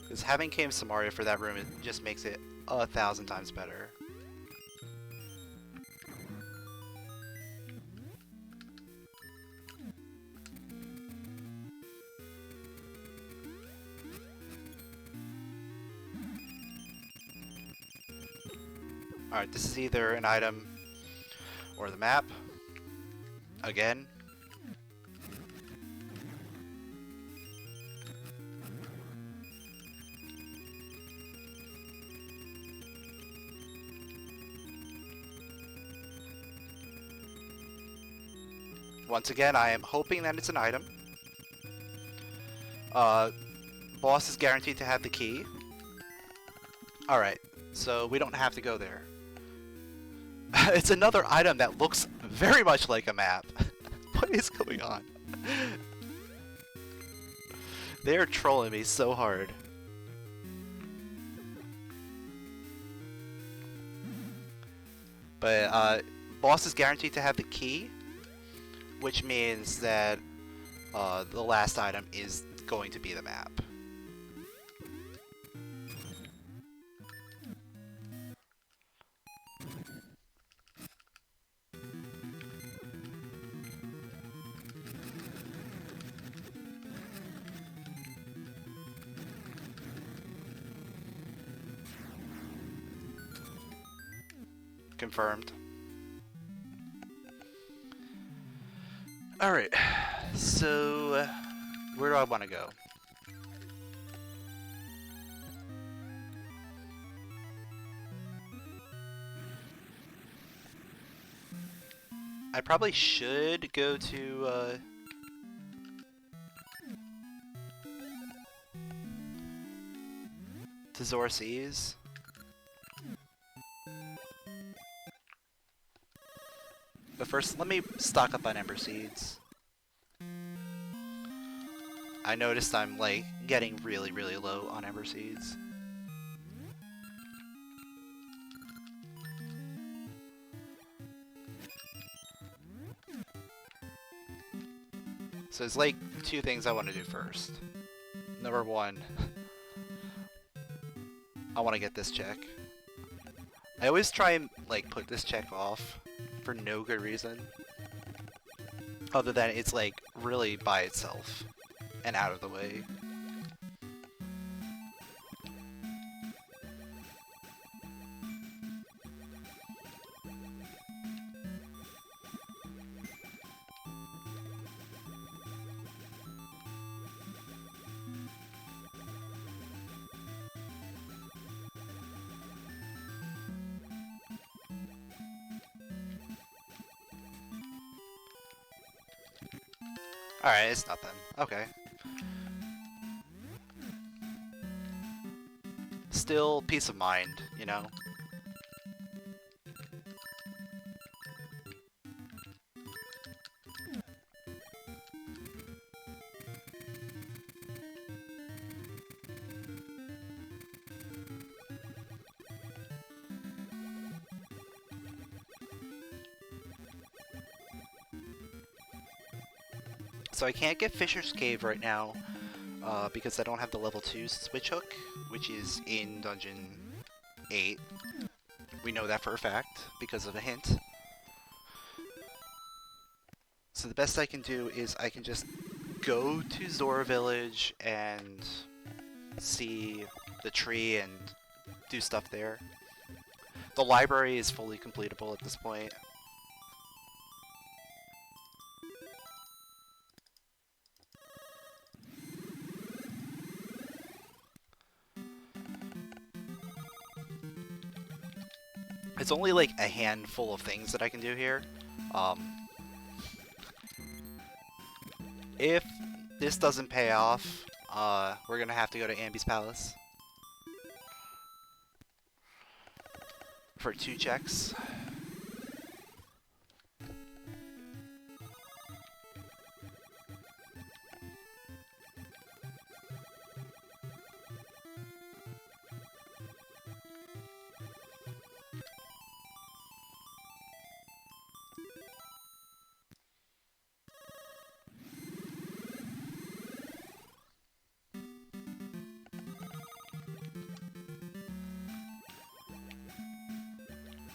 Because having Cave Samaria for that room, it just makes it 1,000 times better. Alright, this is either an item or the map. Again. Once again, I am hoping that it's an item. Boss is guaranteed to have the key. Alright, so we don't have to go there. It's another item that looks very much like a map. What is going on? They are trolling me so hard. But boss is guaranteed to have the key, which means that the last item is going to be the map. Confirmed. Alright, so where do I want to go? I probably should go to Zora Seas. But first, let me stock up on Ember Seeds. I noticed I'm, like, getting really, really low on Ember Seeds. So there's, like, two things I want to do first. Number one, I want to get this check. I always try and, like, put this check off for no good reason, other than it's like really by itself and out of the way. Alright, it's nothing. Okay. Still peace of mind, you know? So I can't get Fisher's Cave right now, because I don't have the level 2 switch hook, which is in Dungeon 8. We know that for a fact, because of a hint. So the best I can do is I can just go to Zora Village and see the tree and do stuff there. The library is fully completable at this point. It's only like a handful of things that I can do here. If this doesn't pay off, we're gonna have to go to Ambi's Palace for 2 checks.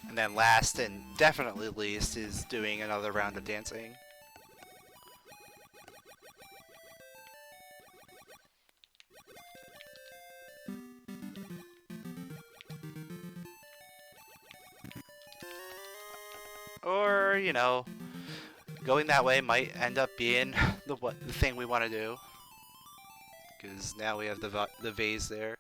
And then last and definitely least is doing another round of dancing. Or, you know, going that way might end up being the thing we want to do. Because now we have the vase there.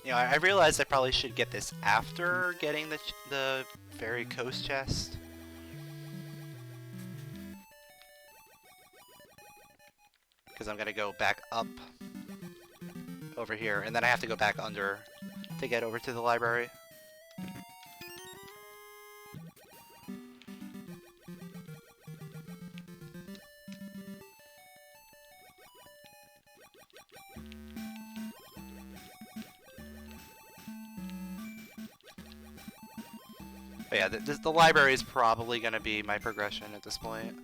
You know, I realized I probably should get this after getting the fairy coast chest. Because I'm gonna go back up over here, and then I have to go back under to get over to the library. But yeah, the library is probably going to be my progression at this point.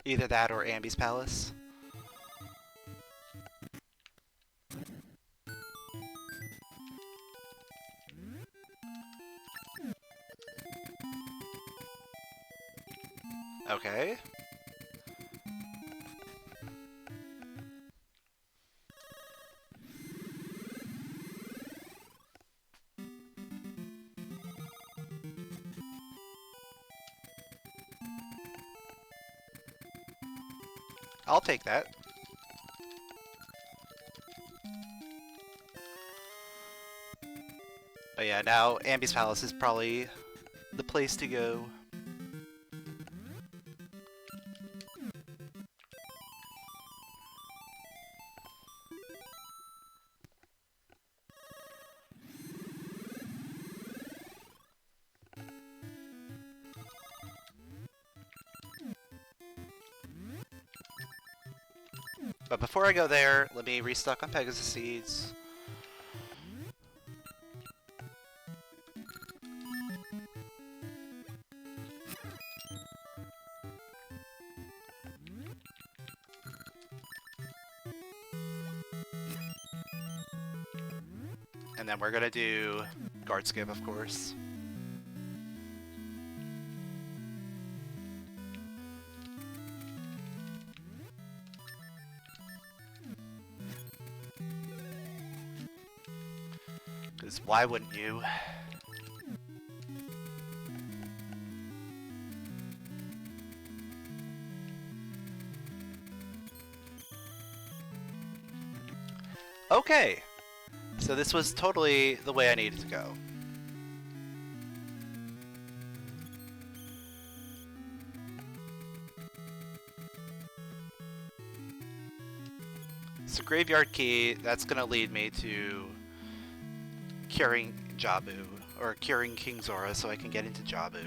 Either that or Ambi's Palace. Okay. I'll take that. But yeah, now Ambi's Palace is probably the place to go. But before I go there, let me restock on Pegasus Seeds. And then we're gonna do Guard Skip, of course. Because why wouldn't you? Okay, so this was totally the way I needed to go. it's a graveyard key. That's gonna lead me to curing Jabu, or curing King Zora so I can get into Jabu.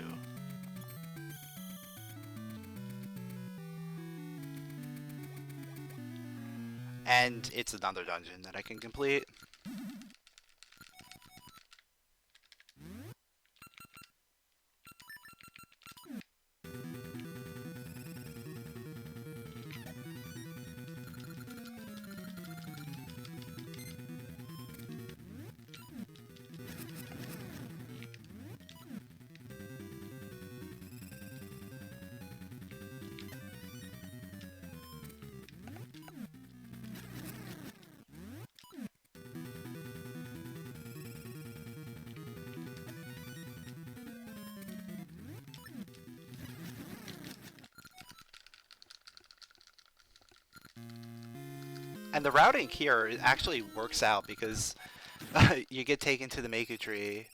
And it's another dungeon that I can complete. And the routing here actually works out because you get taken to the Maku tree,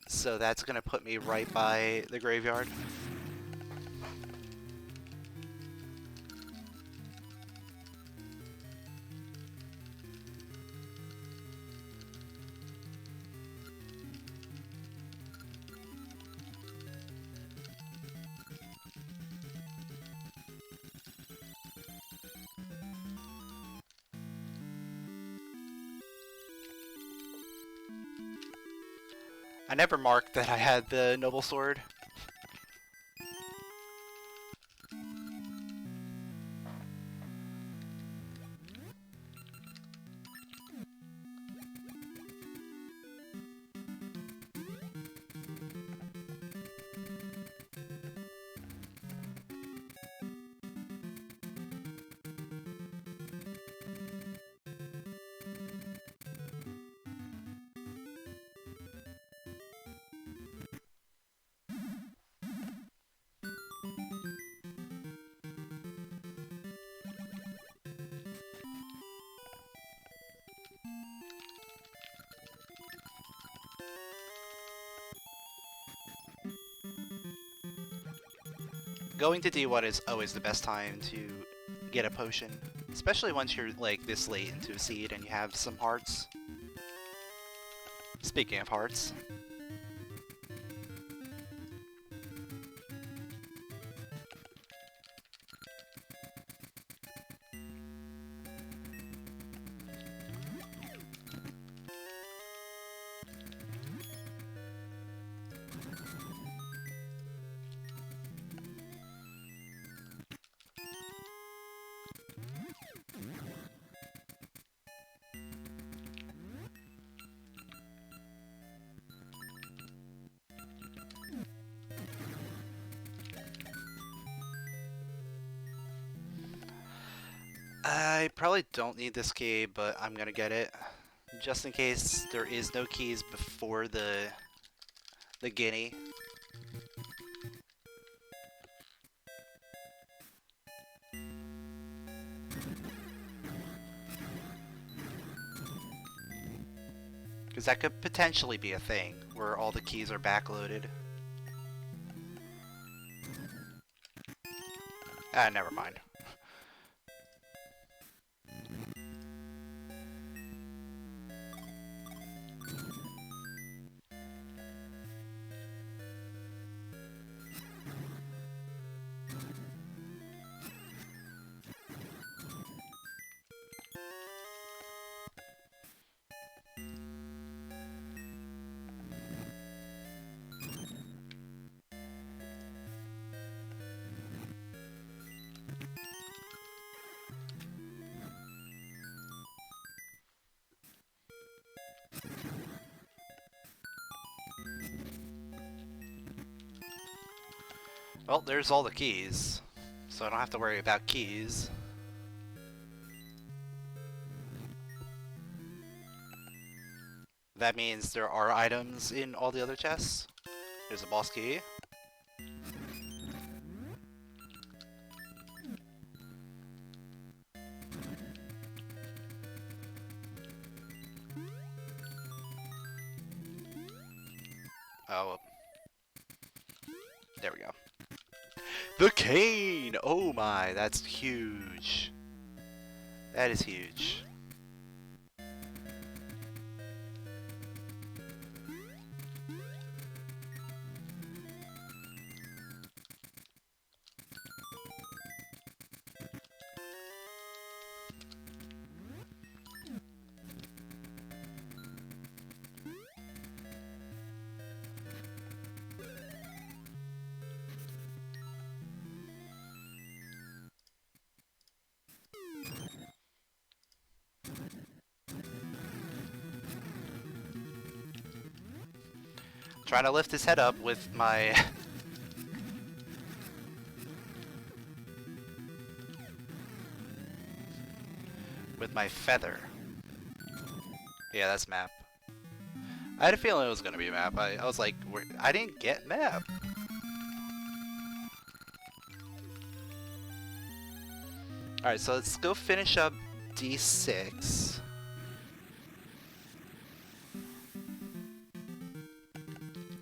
so that's gonna put me right by the graveyard. I never marked that I had the Noble Sword. Going to D1 is always the best time to get a potion, especially once you're like this late into a seed and you have some hearts. Speaking of hearts. I probably don't need this key, but I'm gonna get it. Just in case there is no keys before the guinea. Because that could potentially be a thing, where all the keys are backloaded. Ah, never mind. Well, there's all the keys, so I don't have to worry about keys. That means there are items in all the other chests. There's a boss key. Oh, there we go. The cane! Oh my, that's huge. That is huge. Trying to lift his head up with my with my feather. Yeah, that's map. I had a feeling it was gonna be map. I was like, I didn't get map. Alright, so let's go finish up D6.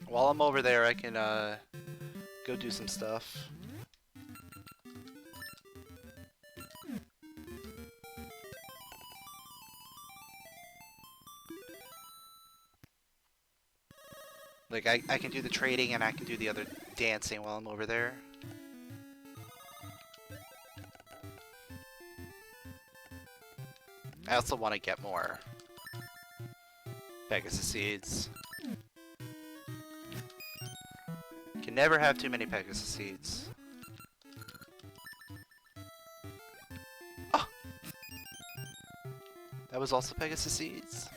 While I'm over there, I can go do some stuff. Like, I can do the trading and I can do the other dancing while I'm over there. I also want to get more Pegasus seeds. Can never have too many Pegasus seeds. Oh! That was also Pegasus seeds?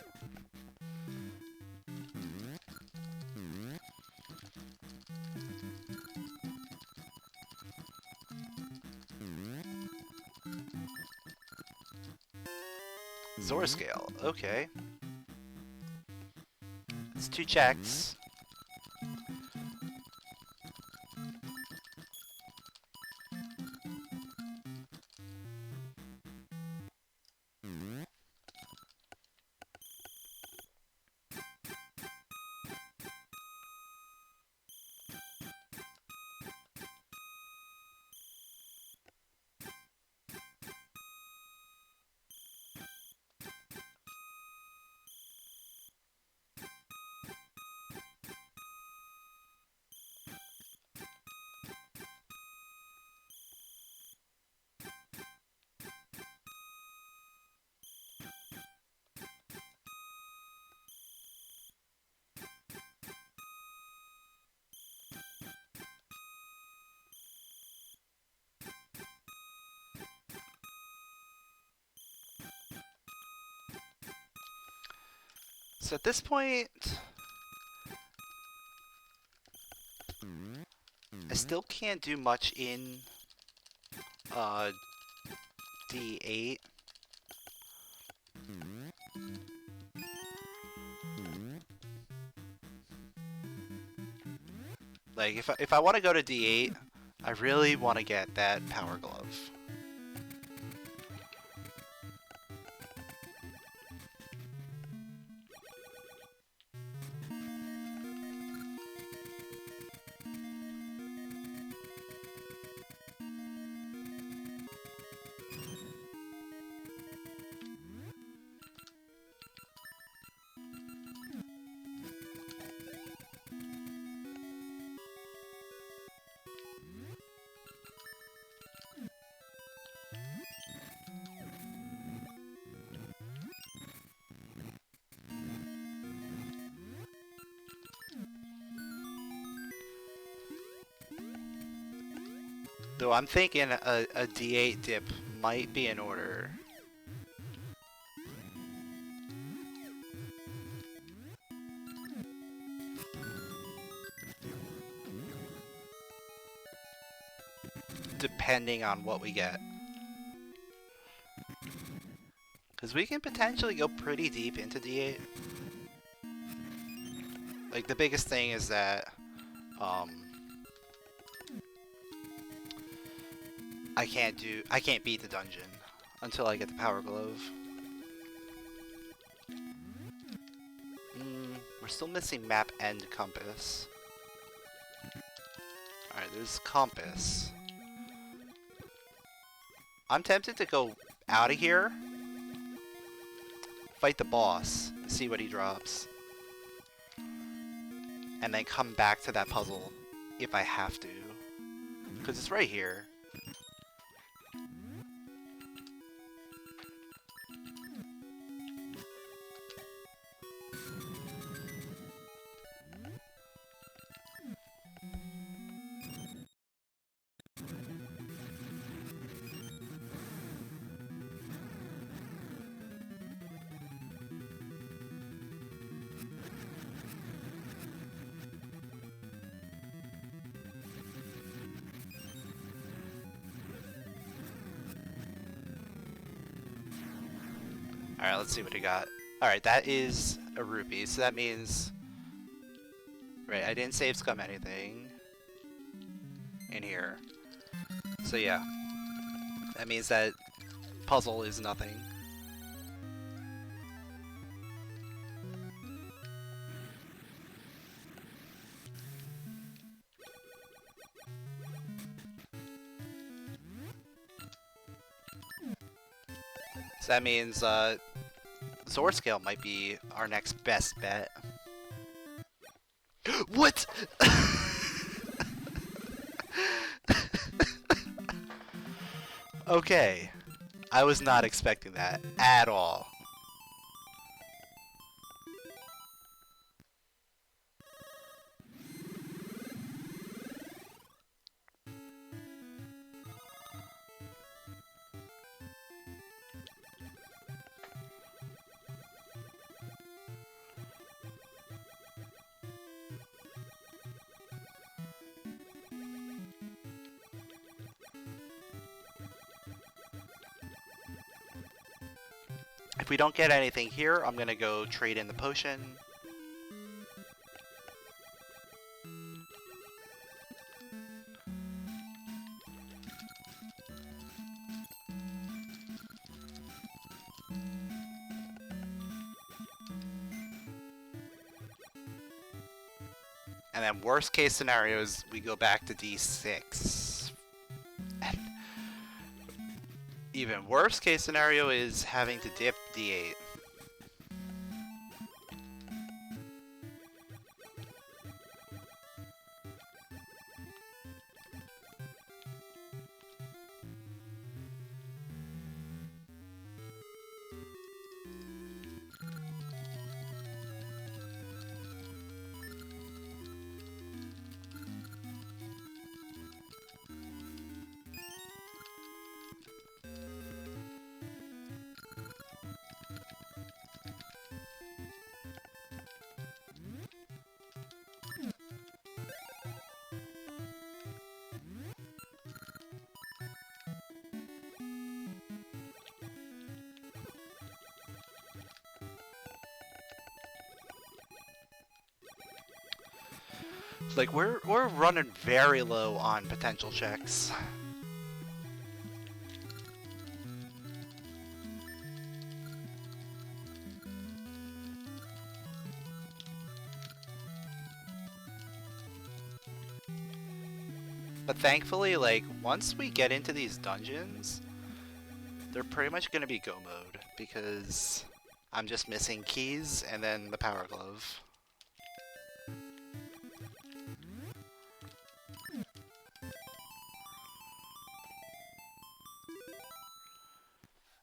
Zora scale, okay. It's 2 checks. So at this point, I still can't do much in D8. Like if I want to go to D8, I really want to get that power glove. Though I'm thinking a D8 dip might be in order. Depending on what we get. Because we can potentially go pretty deep into D8. Like, the biggest thing is that, I can't beat the dungeon until I get the power glove. We're still missing map and compass. Alright, there's compass. I'm tempted to go out of here, fight the boss, see what he drops, and then come back to that puzzle if I have to. Because it's right here. Alright, let's see what he got. Alright, that is a rupee, so that means... Right, I didn't save scum anything in here. So yeah, that means that puzzle is nothing. So that means Zord Scale might be our next best bet. What? Okay, I was not expecting that at all. If we don't get anything here, I'm gonna go trade in the potion. And then worst case scenario is we go back to D6. And even worst case scenario is having to dip D8. Like we're running very low on potential checks. But thankfully, like once we get into these dungeons, they're pretty much gonna be go mode because I'm just missing keys and then the power glove.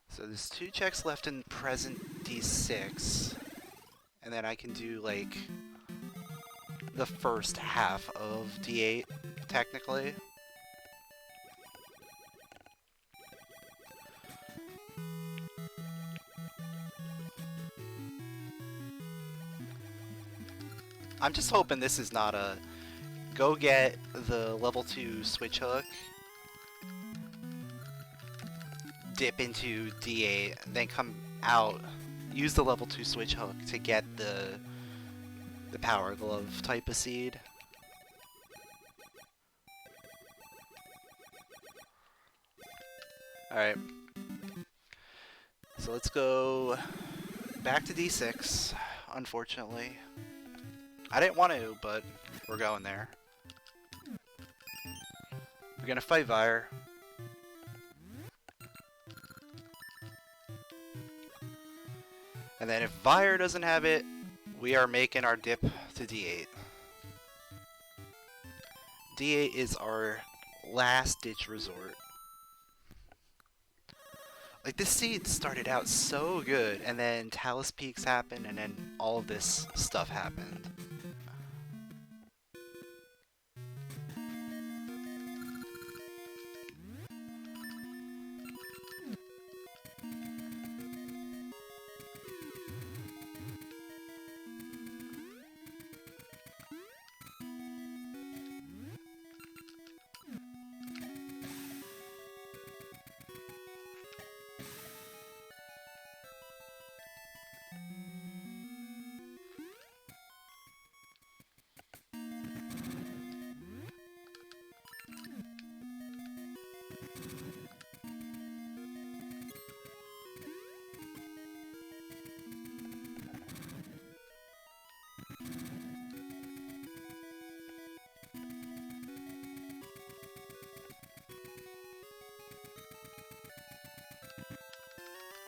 So there's 2 checks left in present D6, and then I can do like the first half of D8, technically. I'm just hoping this is not a go get the level 2 switch hook, dip into D8, then come out, use the level 2 switch hook to get the power glove type of seed. Alright. So let's go back to D6, unfortunately. I didn't want to, but we're going there. We're gonna fight Vire. And then if Fire doesn't have it, we are making our dip to D8. D8 is our last ditch resort. Like, this seed started out so good, and then Talus Peaks happened, and then all of this stuff happened.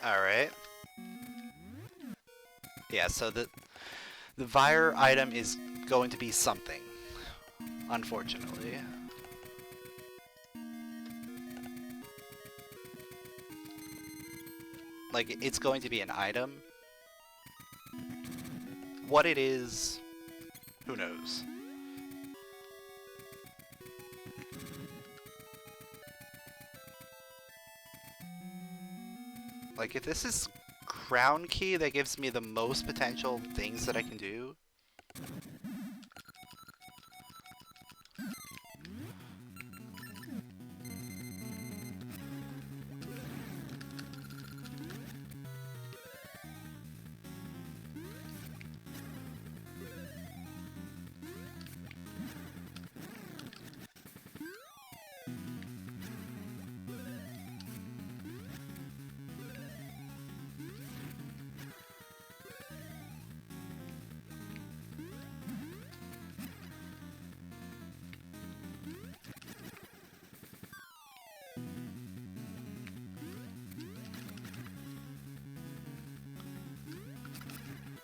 Alright. Yeah, so the Vire item is going to be something, unfortunately. Like, it's going to be an item. What it is, who knows? Like, if this is Crown Key, that gives me the most potential things that I can do.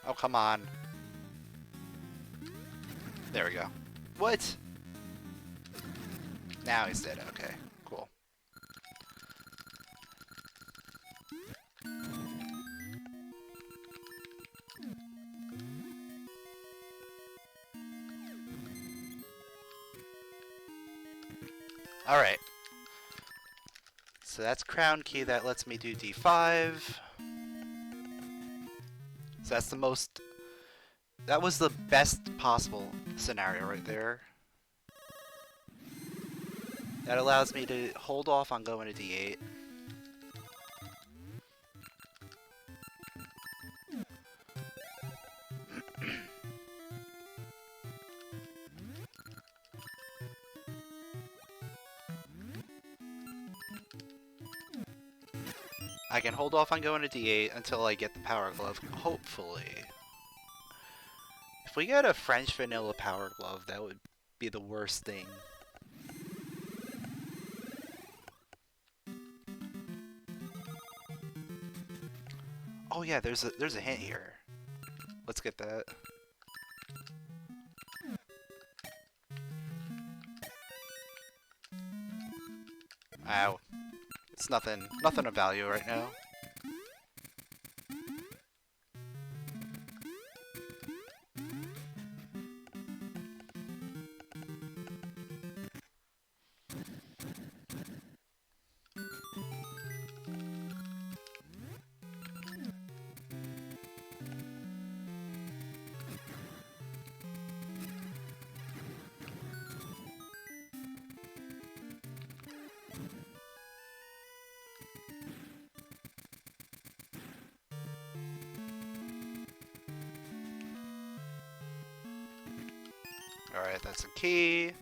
Oh, come on. There we go. What? Now he's dead. Okay, cool. Alright. So that's Crown Key. That lets me do D5. So that's the most... That was the best possible scenario right there. That allows me to hold off on going to D8. I can hold off on going to D8 until I get the Power Glove, hopefully. If we get a French Vanilla Power Glove, that would be the worst thing. Oh yeah, there's a hint here. Let's get that. Ow. It's nothing of value right now. Alright, that's a key.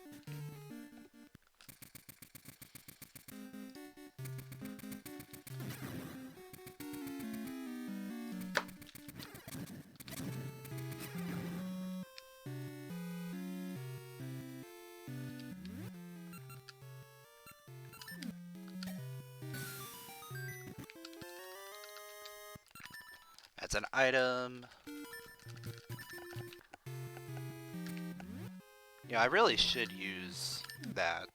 That's an item. Yeah, I really should use that.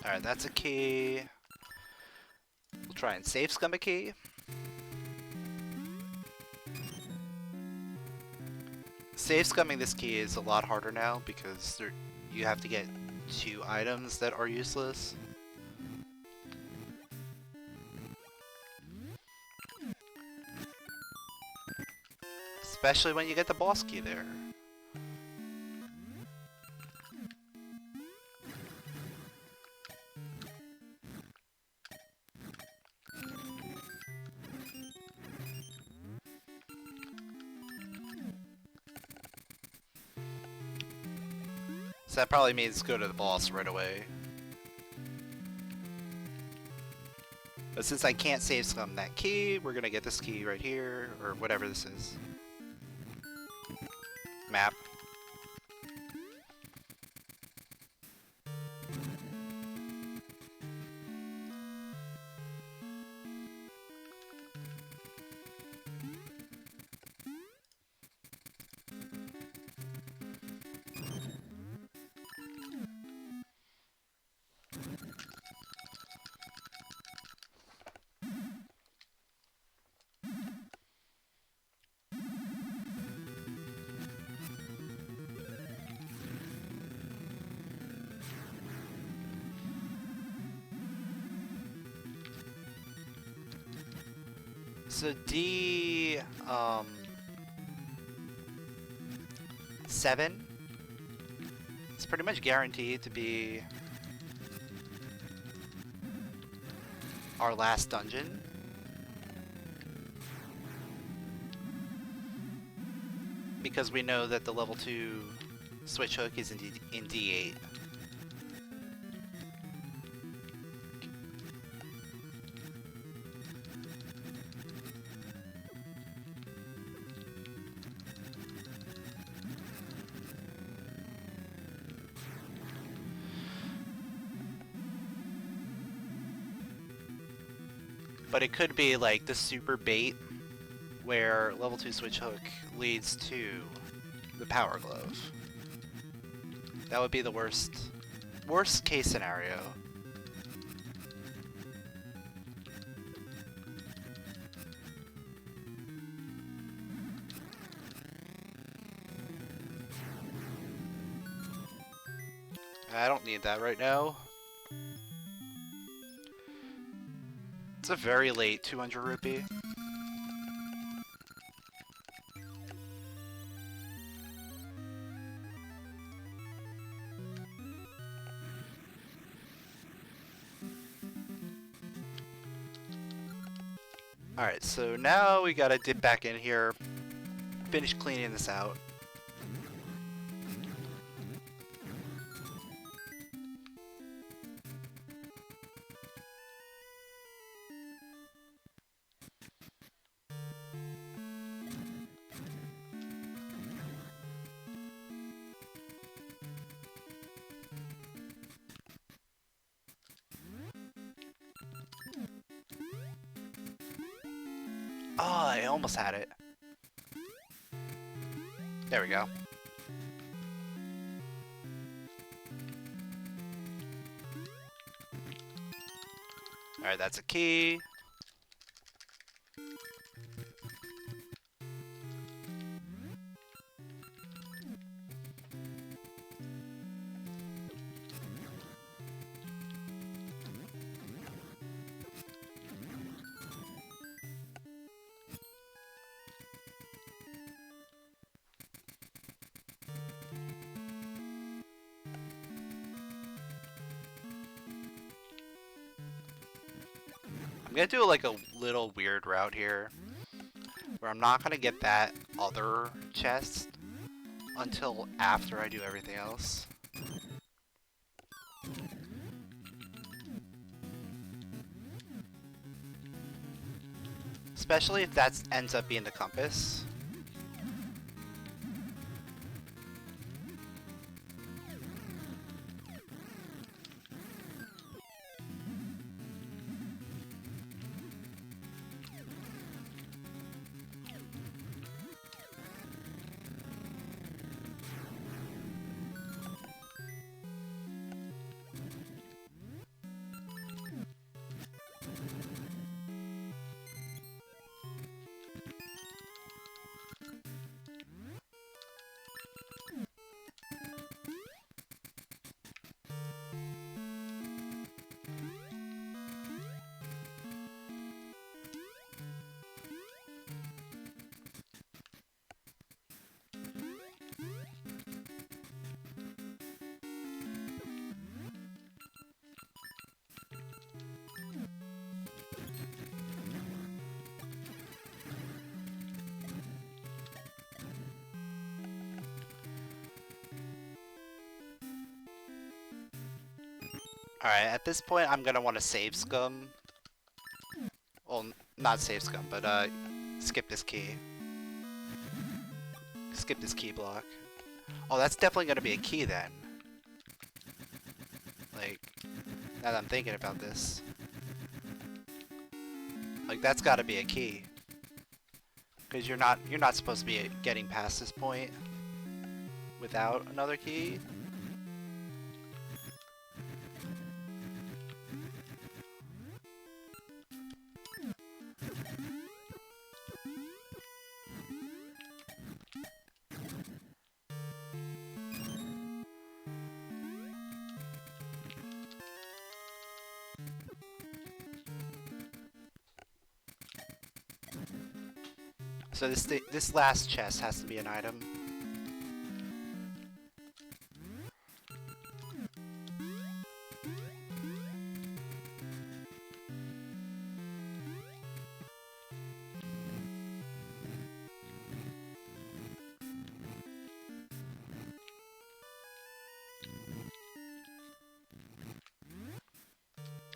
Alright, that's a key. We'll try and safe scum a key. Safe scumming this key is a lot harder now because you have to get 2 items that are useless. Especially when you get the boss key there. So that probably means go to the boss right away. But since I can't save scum that key, we're gonna get this key right here, or whatever this is. Map. So D7 is pretty much guaranteed to be our last dungeon. Because we know that the level 2 switch hook is in D8. But it could be like the super bait where level 2 switch hook leads to the power glove. That would be the worst case scenario. I don't need that right now. It's a very late 200 rupee. Alright, so now we gotta dip back in here, finish cleaning this out. Oh, I almost had it. There we go. Alright, that's a key. I'm gonna do like a little weird route here, where I'm not gonna get that other chest until after I do everything else. Especially if that ends up being the compass. Alright, at this point I'm gonna want to save scum. Well, not save scum, but skip this key. Skip this key block. Oh, that's definitely gonna be a key then. Like, now that I'm thinking about this. Like, that's gotta be a key. Because you're not supposed to be getting past this point without another key. So this last chest has to be an item.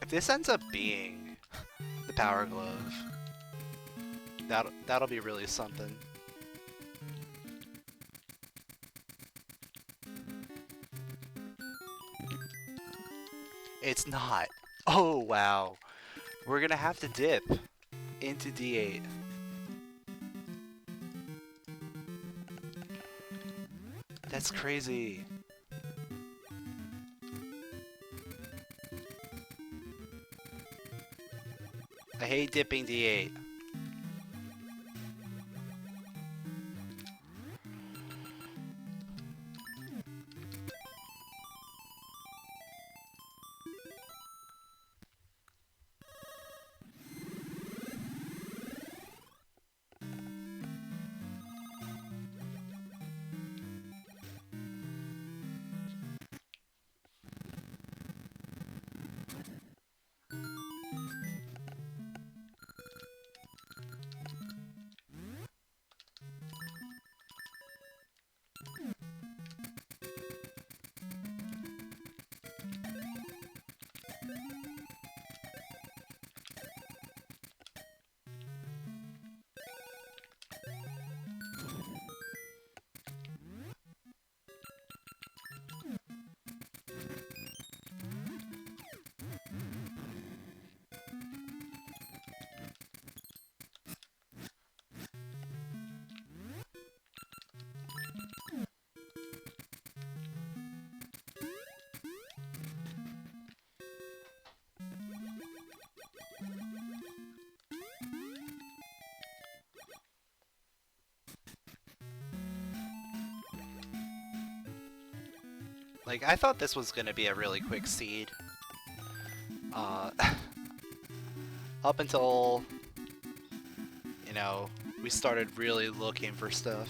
If this ends up being the power glove, that'll be really something. It's not. Oh wow. We're gonna have to dip into D8. That's crazy. I hate dipping D8. Like, I thought this was gonna be a really quick seed. Up until, you know, we started really looking for stuff.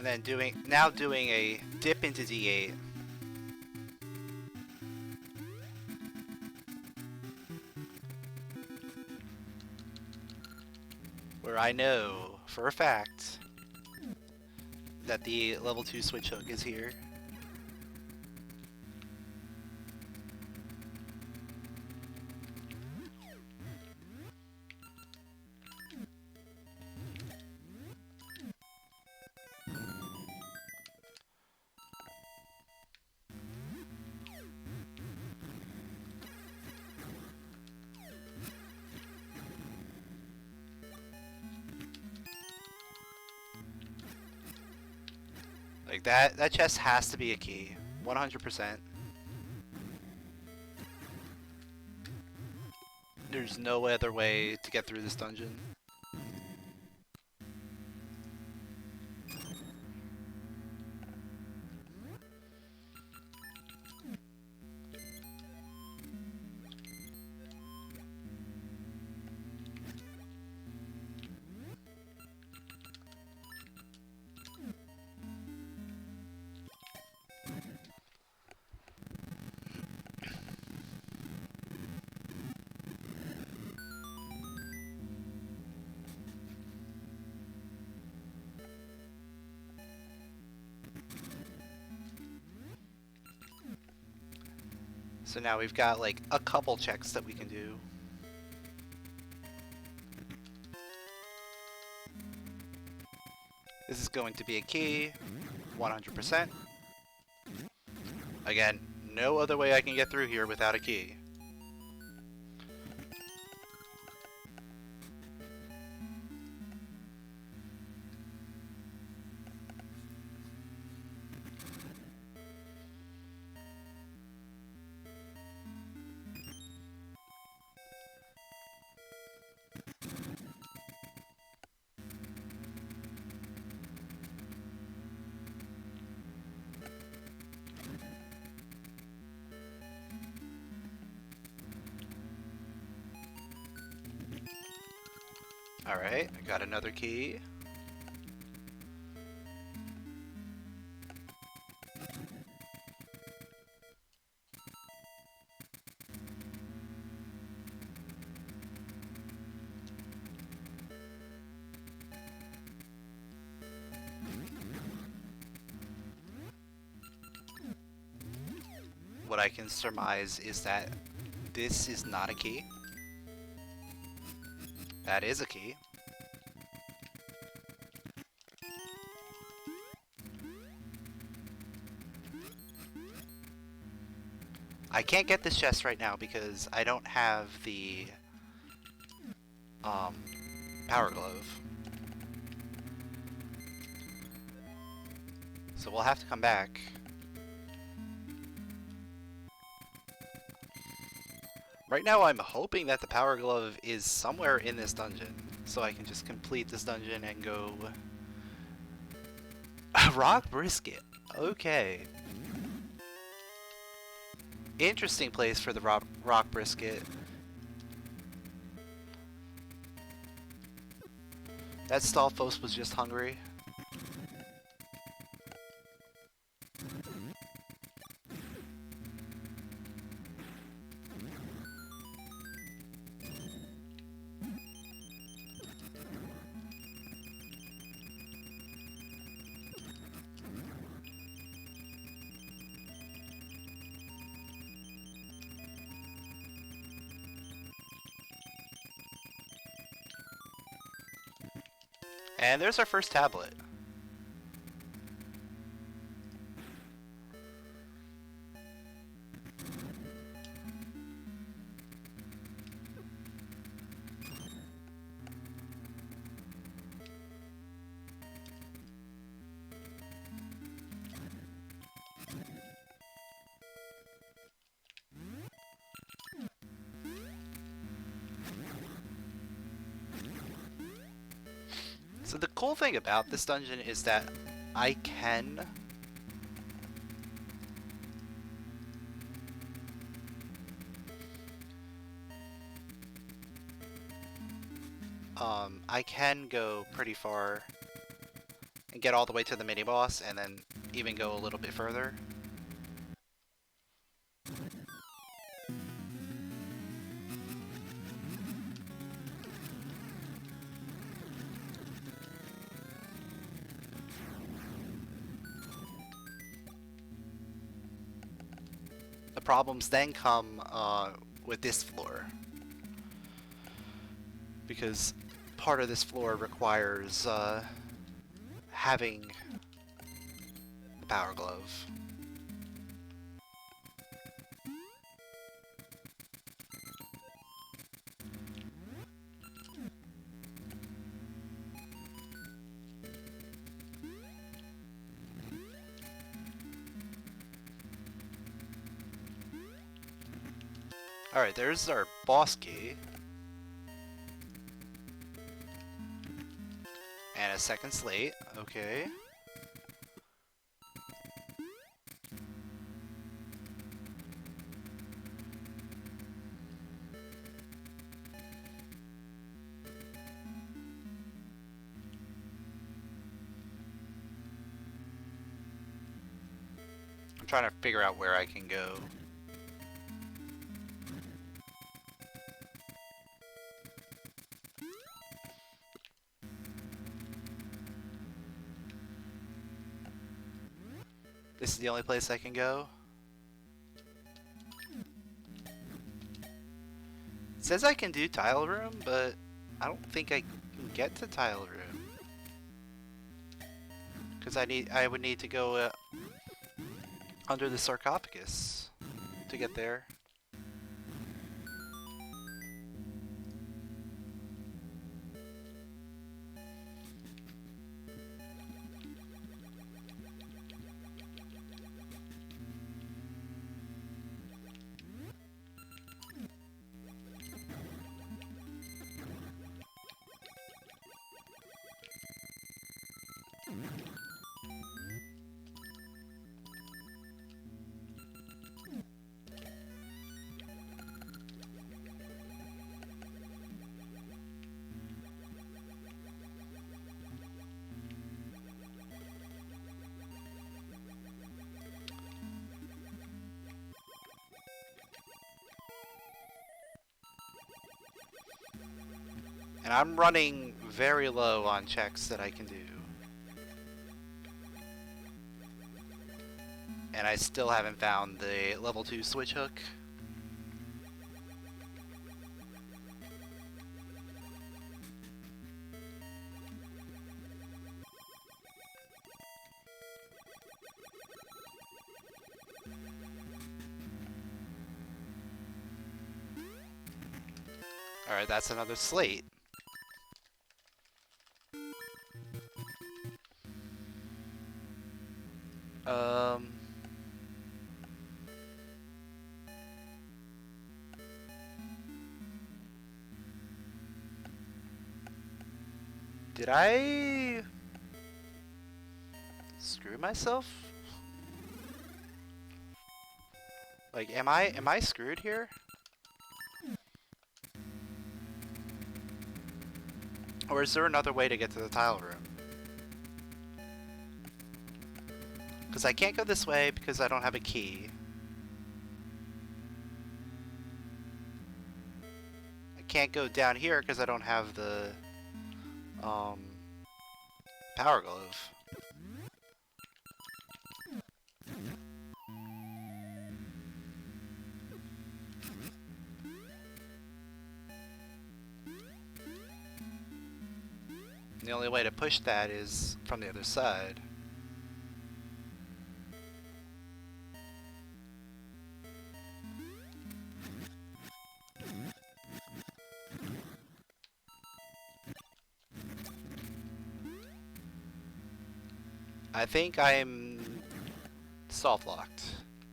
And then now doing a dip into D8. Where I know for a fact that the level 2 switch hook is here. Like that chest has to be a key. 100%. There's no other way to get through this dungeon. So now we've got like a couple checks that we can do. This is going to be a key, 100%. Again, no other way I can get through here without a key. Alright, I got another key. What I can surmise is that this is not a key. That is a key. I can't get this chest right now because I don't have the power glove. So we'll have to come back. Right now I'm hoping that the power glove is somewhere in this dungeon, so I can just complete this dungeon and go... Rock brisket. Okay. Interesting place for the rock brisket. That stalfos was just hungry. And there's our first tablet. So the cool thing about this dungeon is that I can I can go pretty far and get all the way to the mini boss and then even go a little bit further. The problems then come with this floor, because part of this floor requires having the power glove. Alright, there's our boss key. And a second slate, okay. I'm trying to figure out where I can go. This is the only place I can go. It says I can do tile room, but I don't think I can get to tile room. Because I would need to go under the sarcophagus to get there. And I'm running very low on checks that I can do. And I still haven't found the level 2 switch hook. Alright, that's another slate. Did I screw myself? Like, am I screwed here? Or is there another way to get to the tile room? Because I can't go this way because I don't have a key. I can't go down here because I don't have the power glove. The only way to push that is from the other side. I think I'm soft locked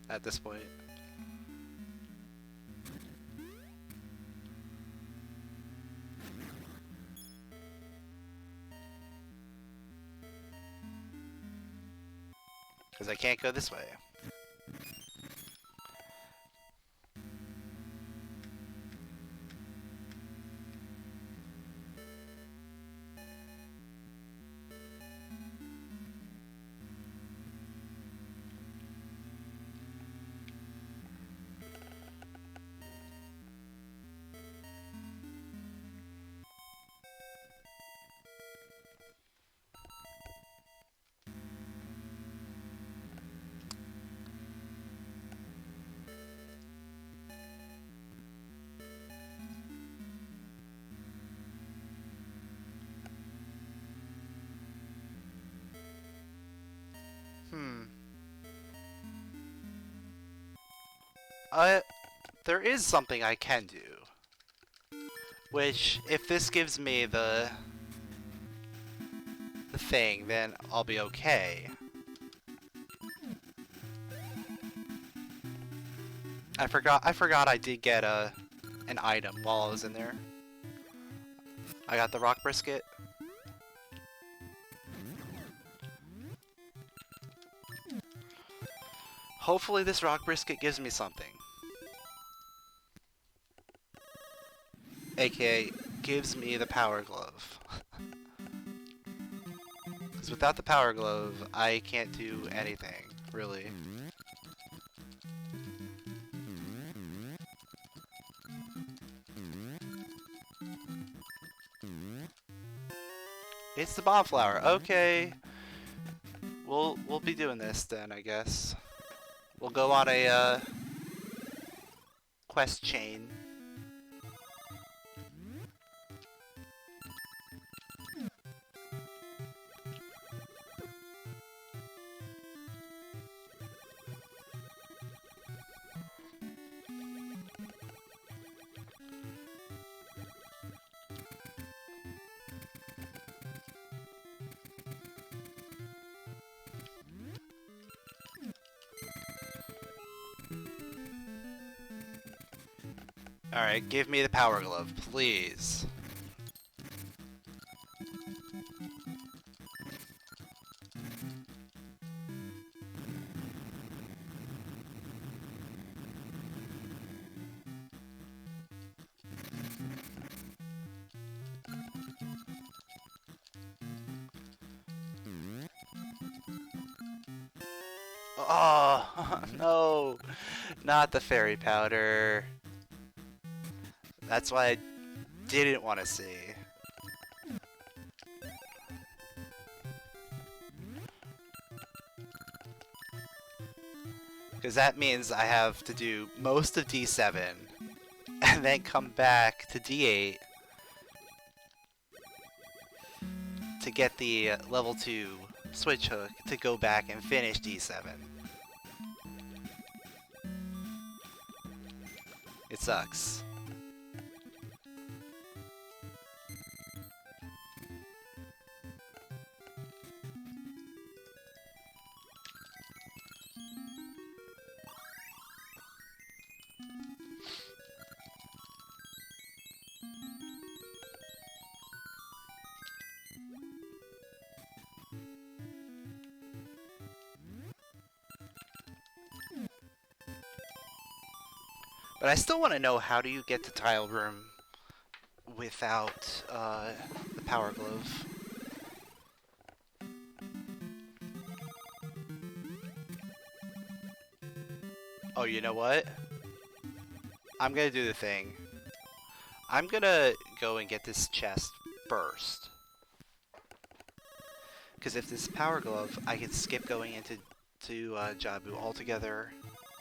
at this point. Because I can't go this way. There is something I can do. Which, if this gives me the thing, then I'll be okay. I forgot I did get an item while I was in there. I got the rock brisket. Hopefully this rock brisket gives me something. AKA, gives me the power glove. Because without the power glove, I can't do anything, really. It's the bomb flower. Okay. We'll be doing this then, I guess. We'll go on a quest chain. Alright, give me the power glove, please. Oh, no, not the fairy powder. That's why I didn't want to see. Because that means I have to do most of D7 and then come back to D8 to get the level 2 switch hook to go back and finish D7. It sucks. But I still want to know, how do you get to Tile Room without the Power Glove? Oh, you know what? I'm gonna do the thing. I'm gonna go and get this chest first. Because if this Power Glove, I can skip going into Jabu altogether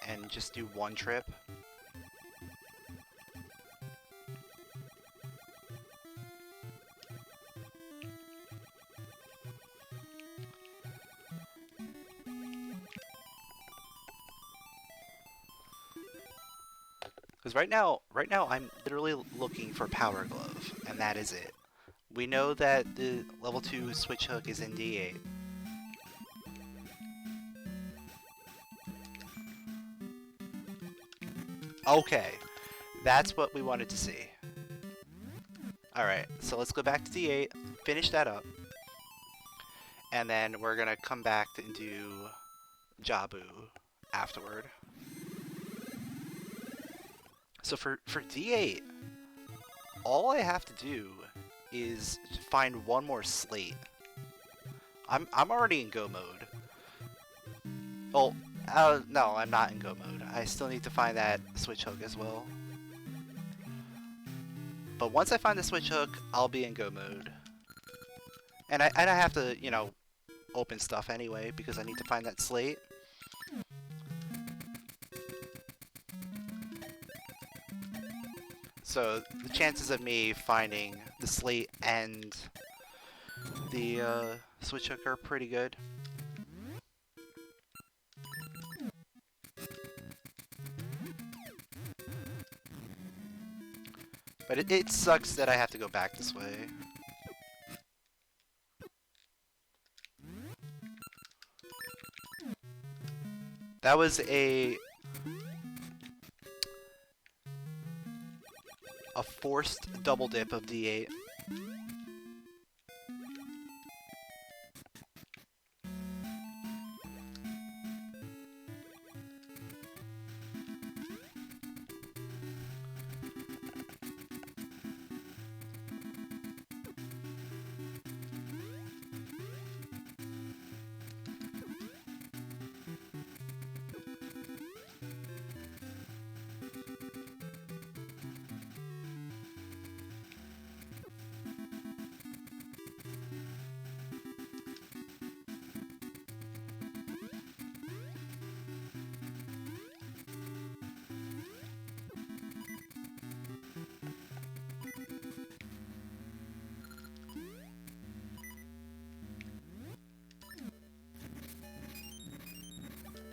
and just do one trip. Because right now I'm literally looking for Power Glove, and that is it. We know that the level 2 switch hook is in D8. Okay, that's what we wanted to see. Alright, so let's go back to D8, finish that up, and then we're gonna come back and do Jabu afterward. So for D8, all I have to do is find one more slate. I'm already in go mode. Oh, no, I'm not in go mode. I still need to find that switch hook as well. But once I find the switch hook, I'll be in go mode. And I have to, you know, open stuff anyway because I need to find that slate. So the chances of me finding the slate and the switch hook are pretty good. But it sucks that I have to go back this way. That was a forced double dip of D8.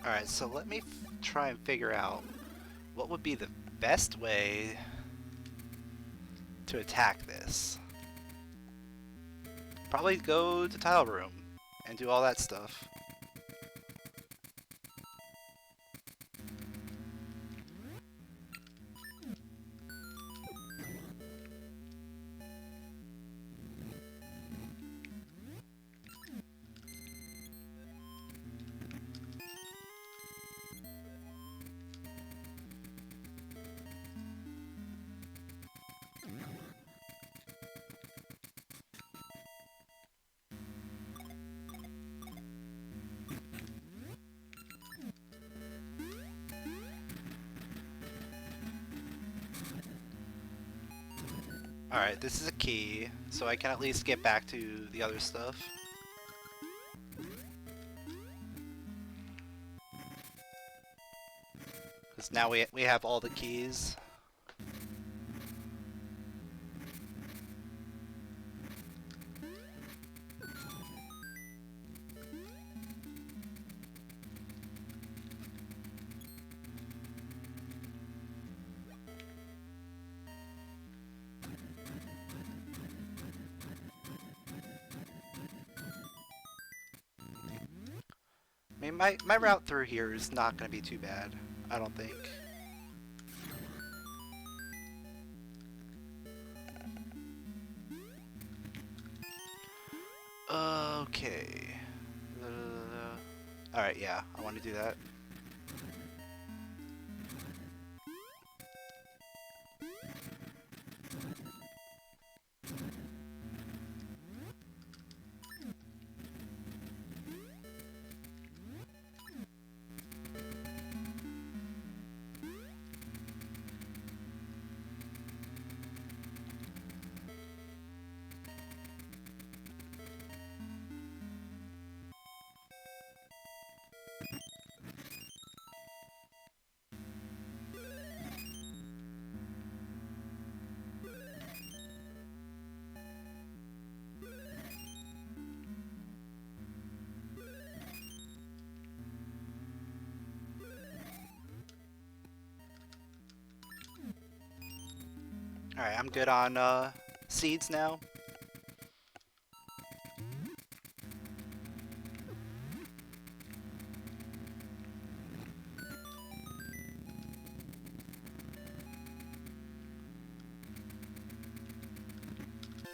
Alright, so let me try and figure out what would be the best way to attack this. Probably go to Tile Room and do all that stuff. Alright, this is a key, so I can at least get back to the other stuff. Because now we have all the keys. I mean, my route through here is not going to be too bad, I don't think. Okay. Alright, yeah, I want to do that. Alright, I'm good on seeds now.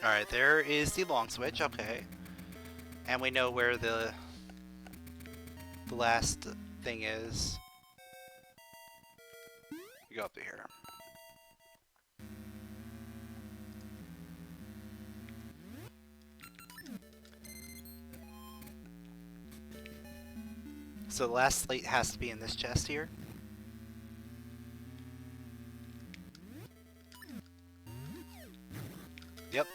Alright, there is the long switch, okay. And we know where the last thing is. We go up to here. So the last slate has to be in this chest here. Yep.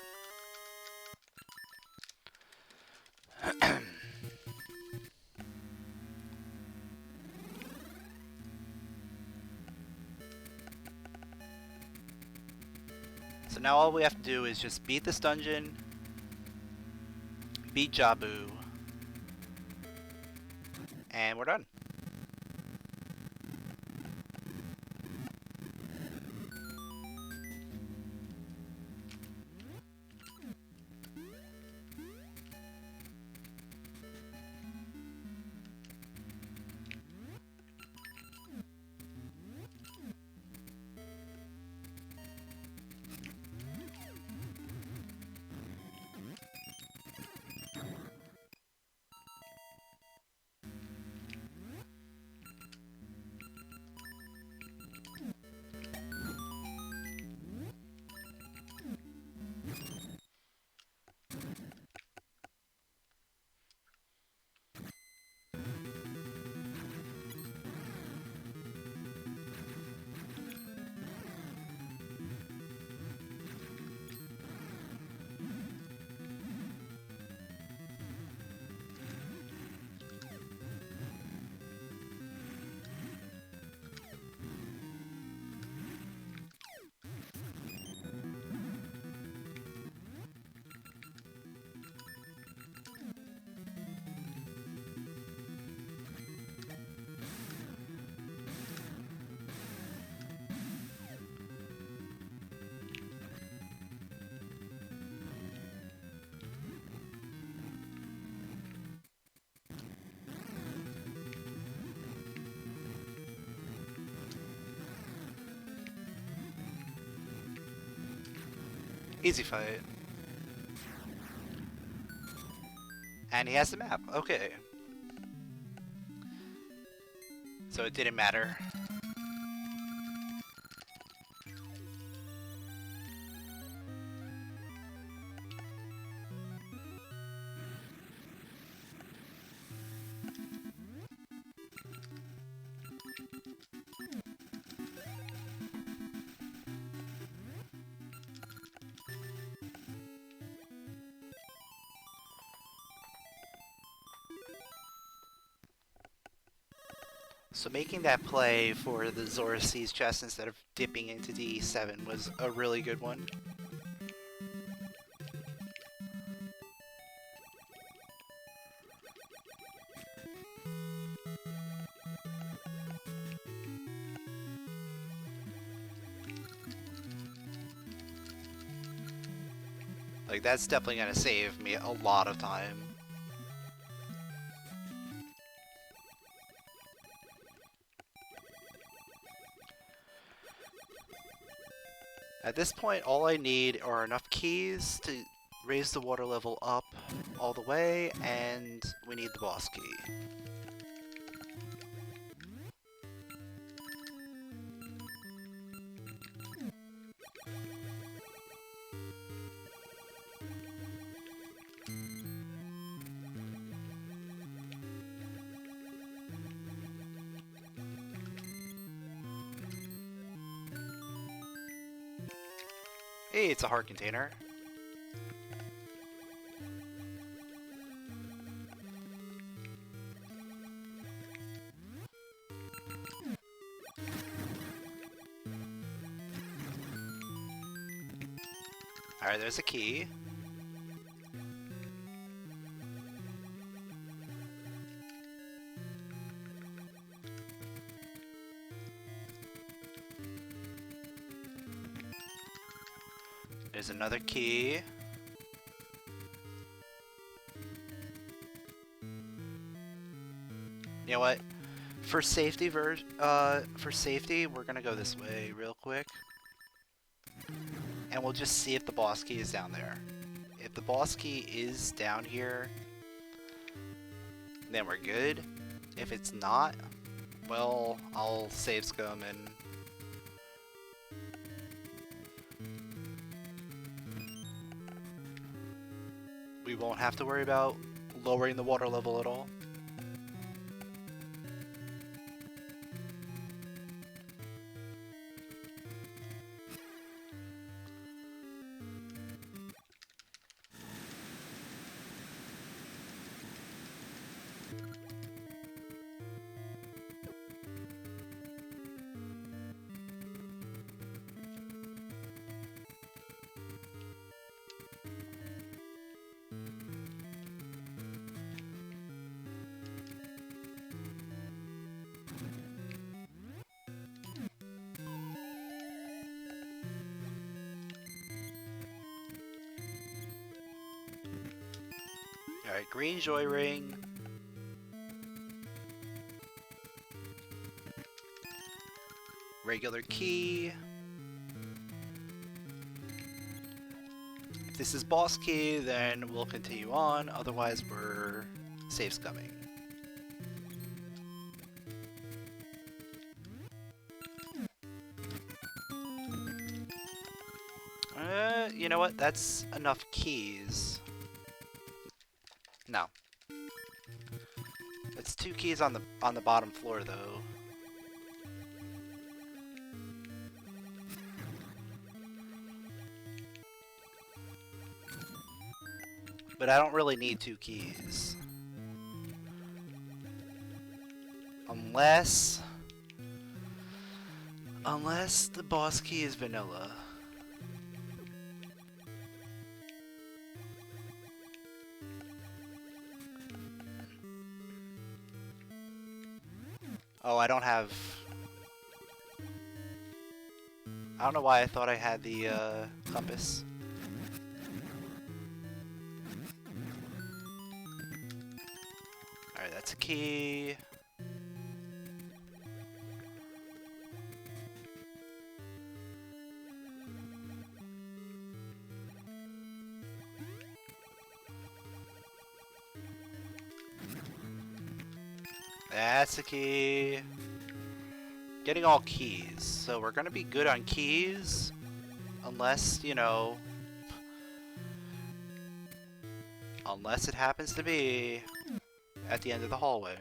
So now all we have to do is just beat this dungeon, beat Jabu, and we're done. Easy fight. And he has the map. Okay. So it didn't matter. So making that play for the Zora Seas chest instead of dipping into D7 was a really good one. Like, that's definitely gonna save me a lot of time. At this point, all I need are enough keys to raise the water level up all the way, and we need the boss key. Hey, it's a heart container. Alright, there's a key. There's another key. You know what? For safety, we're gonna go this way real quick. And we'll just see if the boss key is down there. If the boss key is down here, then we're good. If it's not, well, I'll save scum and... we won't have to worry about lowering the water level at all. Alright, green joy ring. Regular key. If this is boss key, then we'll continue on. Otherwise, we're safe scumming. You know what? That's enough keys. No. It's 2 keys on the bottom floor though. But I don't really need 2 keys. Unless the boss key is vanilla. Oh, I don't have... I don't know why I thought I had the compass. Alright, that's a key. That's the key. Getting all keys. So we're gonna be good on keys. Unless, you know... Unless it happens to be at the end of the hallway.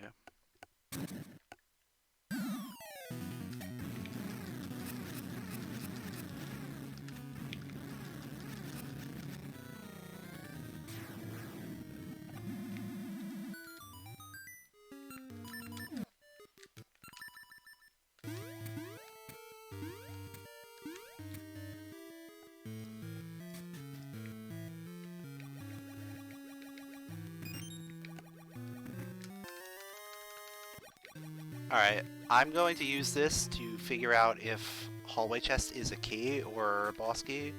Alright, I'm going to use this to figure out if hallway chest is a key or a boss key.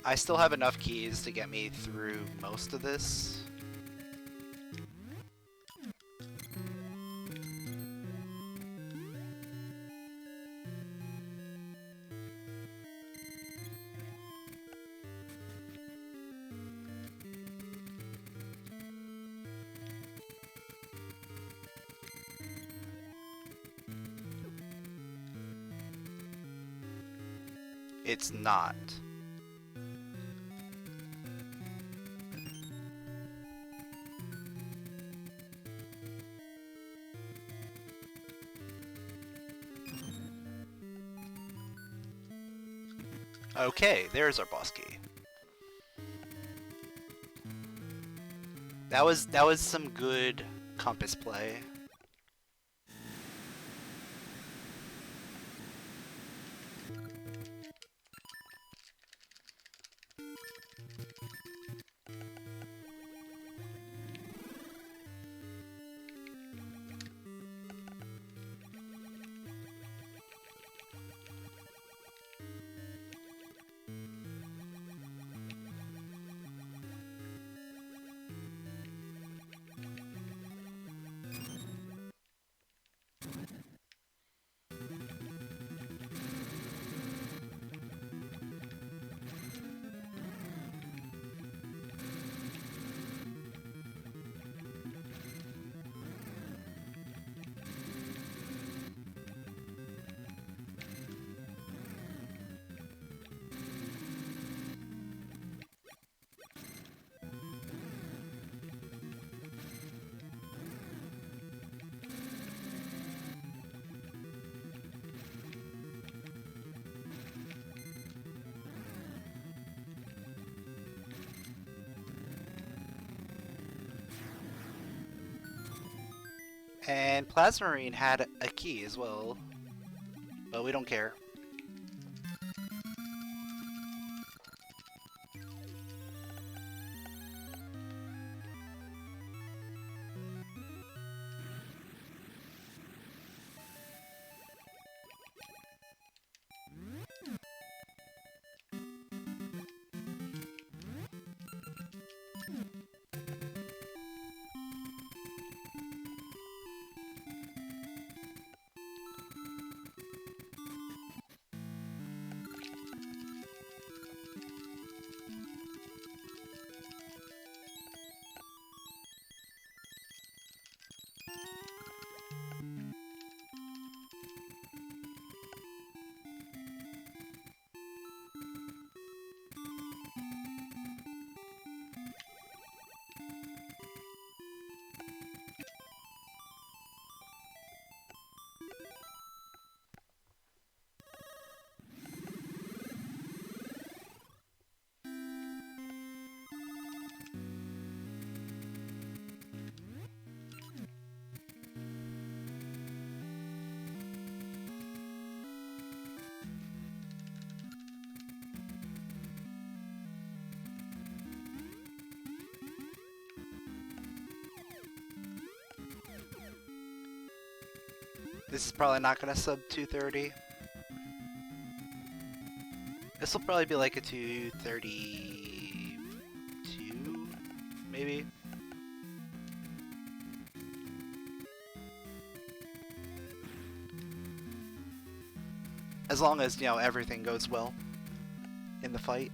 I still have enough keys to get me through most of this. It's not. Okay, there's our boss key. That was some good compass play. And Plasmarine had a key as well, but we don't care. This is probably not gonna sub 230. This will probably be like a 232, maybe. As long as, you know, everything goes well in the fight.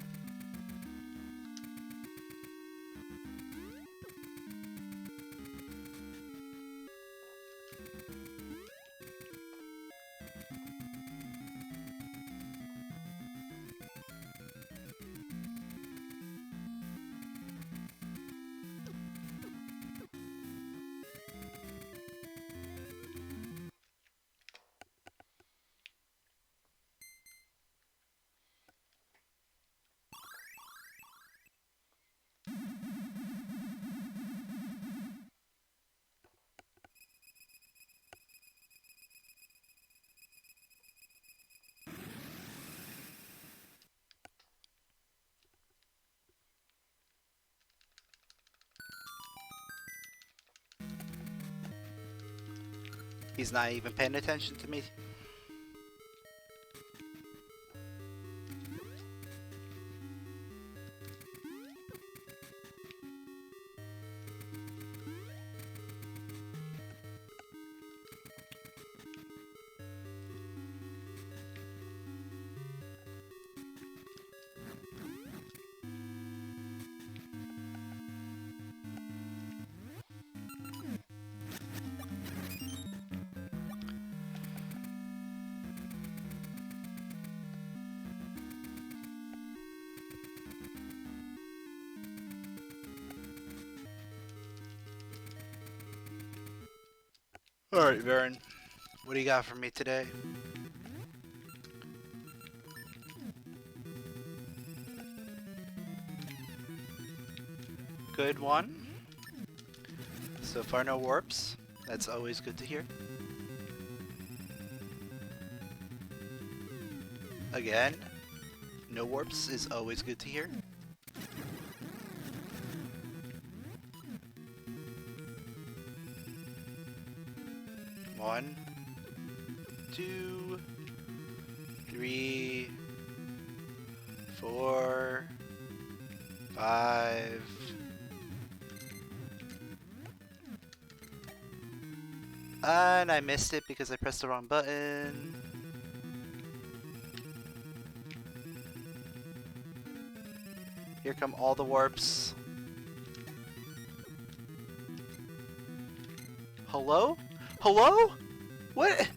He's not even paying attention to me. Alright, Varen. What do you got for me today? Good one. So far no warps. That's always good to hear. Again, no warps is always good to hear. One, 2, 3, 4, 5. And I missed it because I pressed the wrong button. Here come all the warps. Hello? Hello? What?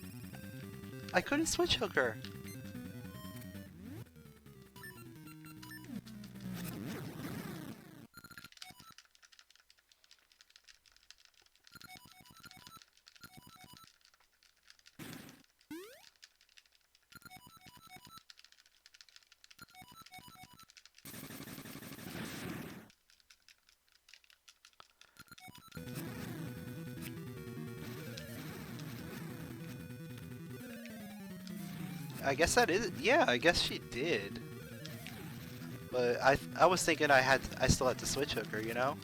I couldn't switch hook her. I guess that is, yeah, I guess she did. But I was thinking I still had to switch hook her, you know?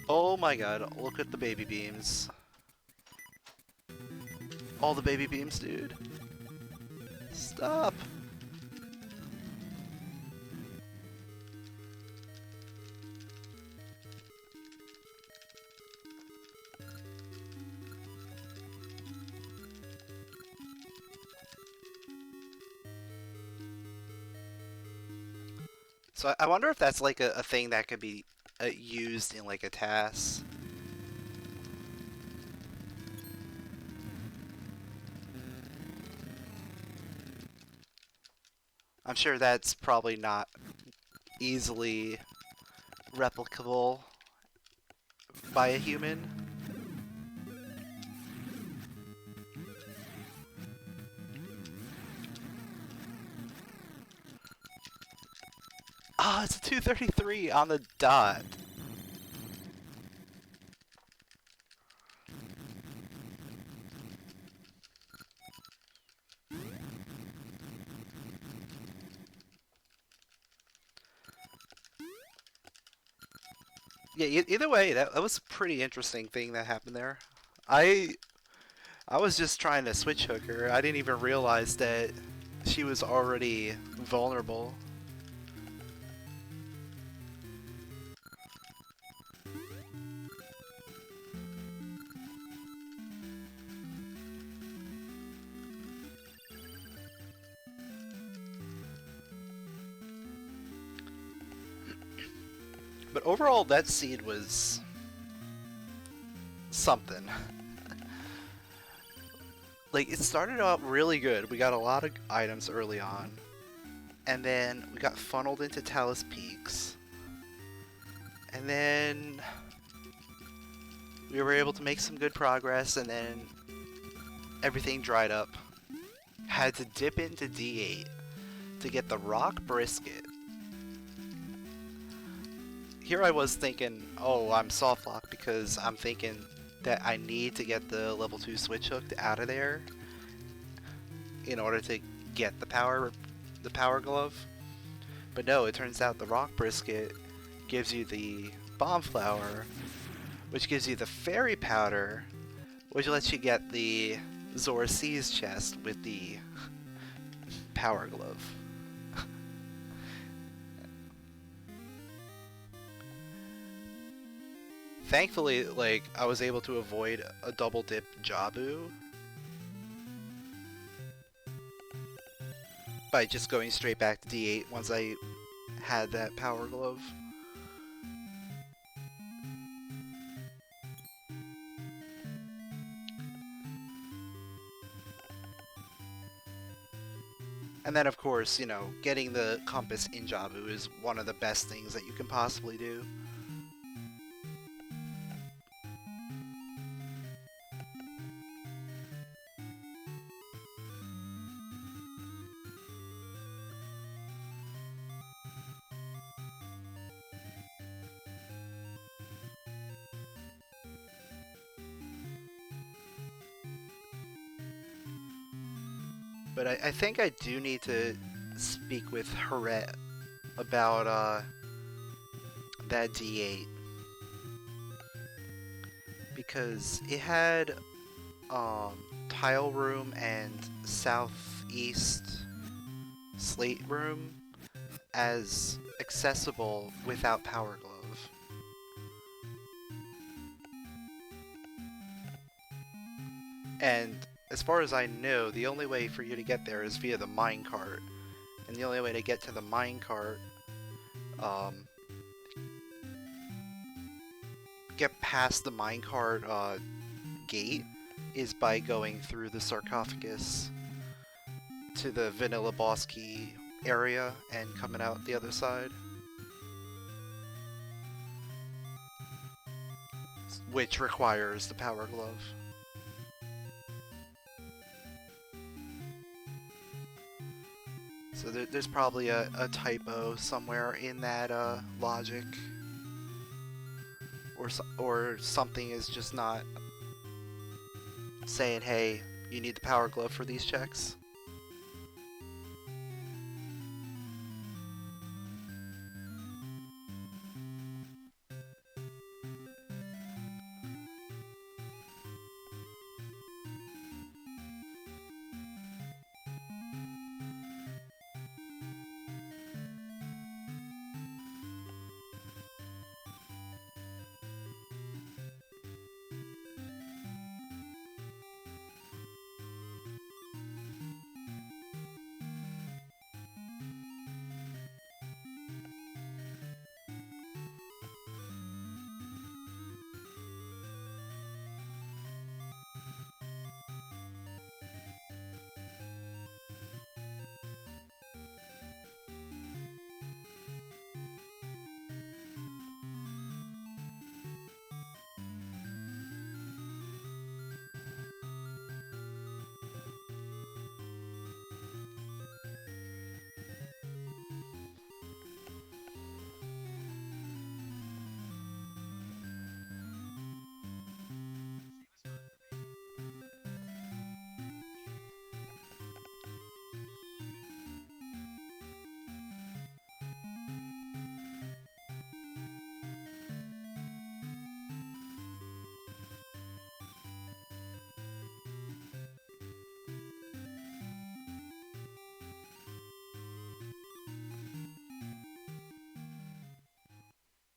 Oh my god, look at the baby beams. All the baby beams, dude. Stop. So I wonder if that's like a thing that could be used in like a task. I'm sure that's probably not easily replicable by a human. Ah, it's a 233 on the dot. Yeah, either way, that was a pretty interesting thing that happened there. I was just trying to switch hook her. I didn't even realize that she was already vulnerable. But overall, that seed was something. Like, it started out really good. We got a lot of items early on. And then we got funneled into Talus Peaks. And then we were able to make some good progress, and then everything dried up. Had to dip into D8 to get the rock brisket. Here I was thinking, oh, I'm soft locked because I'm thinking that I need to get the level 2 switch hooked out of there in order to get the power glove. But no, it turns out the rock brisket gives you the bomb flower, which gives you the fairy powder, which lets you get the Zora Seas chest with the power glove. Thankfully, like, I was able to avoid a double dip Jabu by just going straight back to D8 once I had that power glove. And then, of course, you know, getting the compass in Jabu is one of the best things that you can possibly do. But I think I do need to speak with Haret about that D8. Because it had tile room and southeast slate room as accessible without power glove. And as far as I know, the only way for you to get there is via the minecart. And the only way to get to the minecart, get past the minecart gate, is by going through the sarcophagus to the Vanilla Boss Key area and coming out the other side. Which requires the power glove. So there's probably a typo somewhere in that logic, or something is just not saying, hey, you need the power glove for these checks.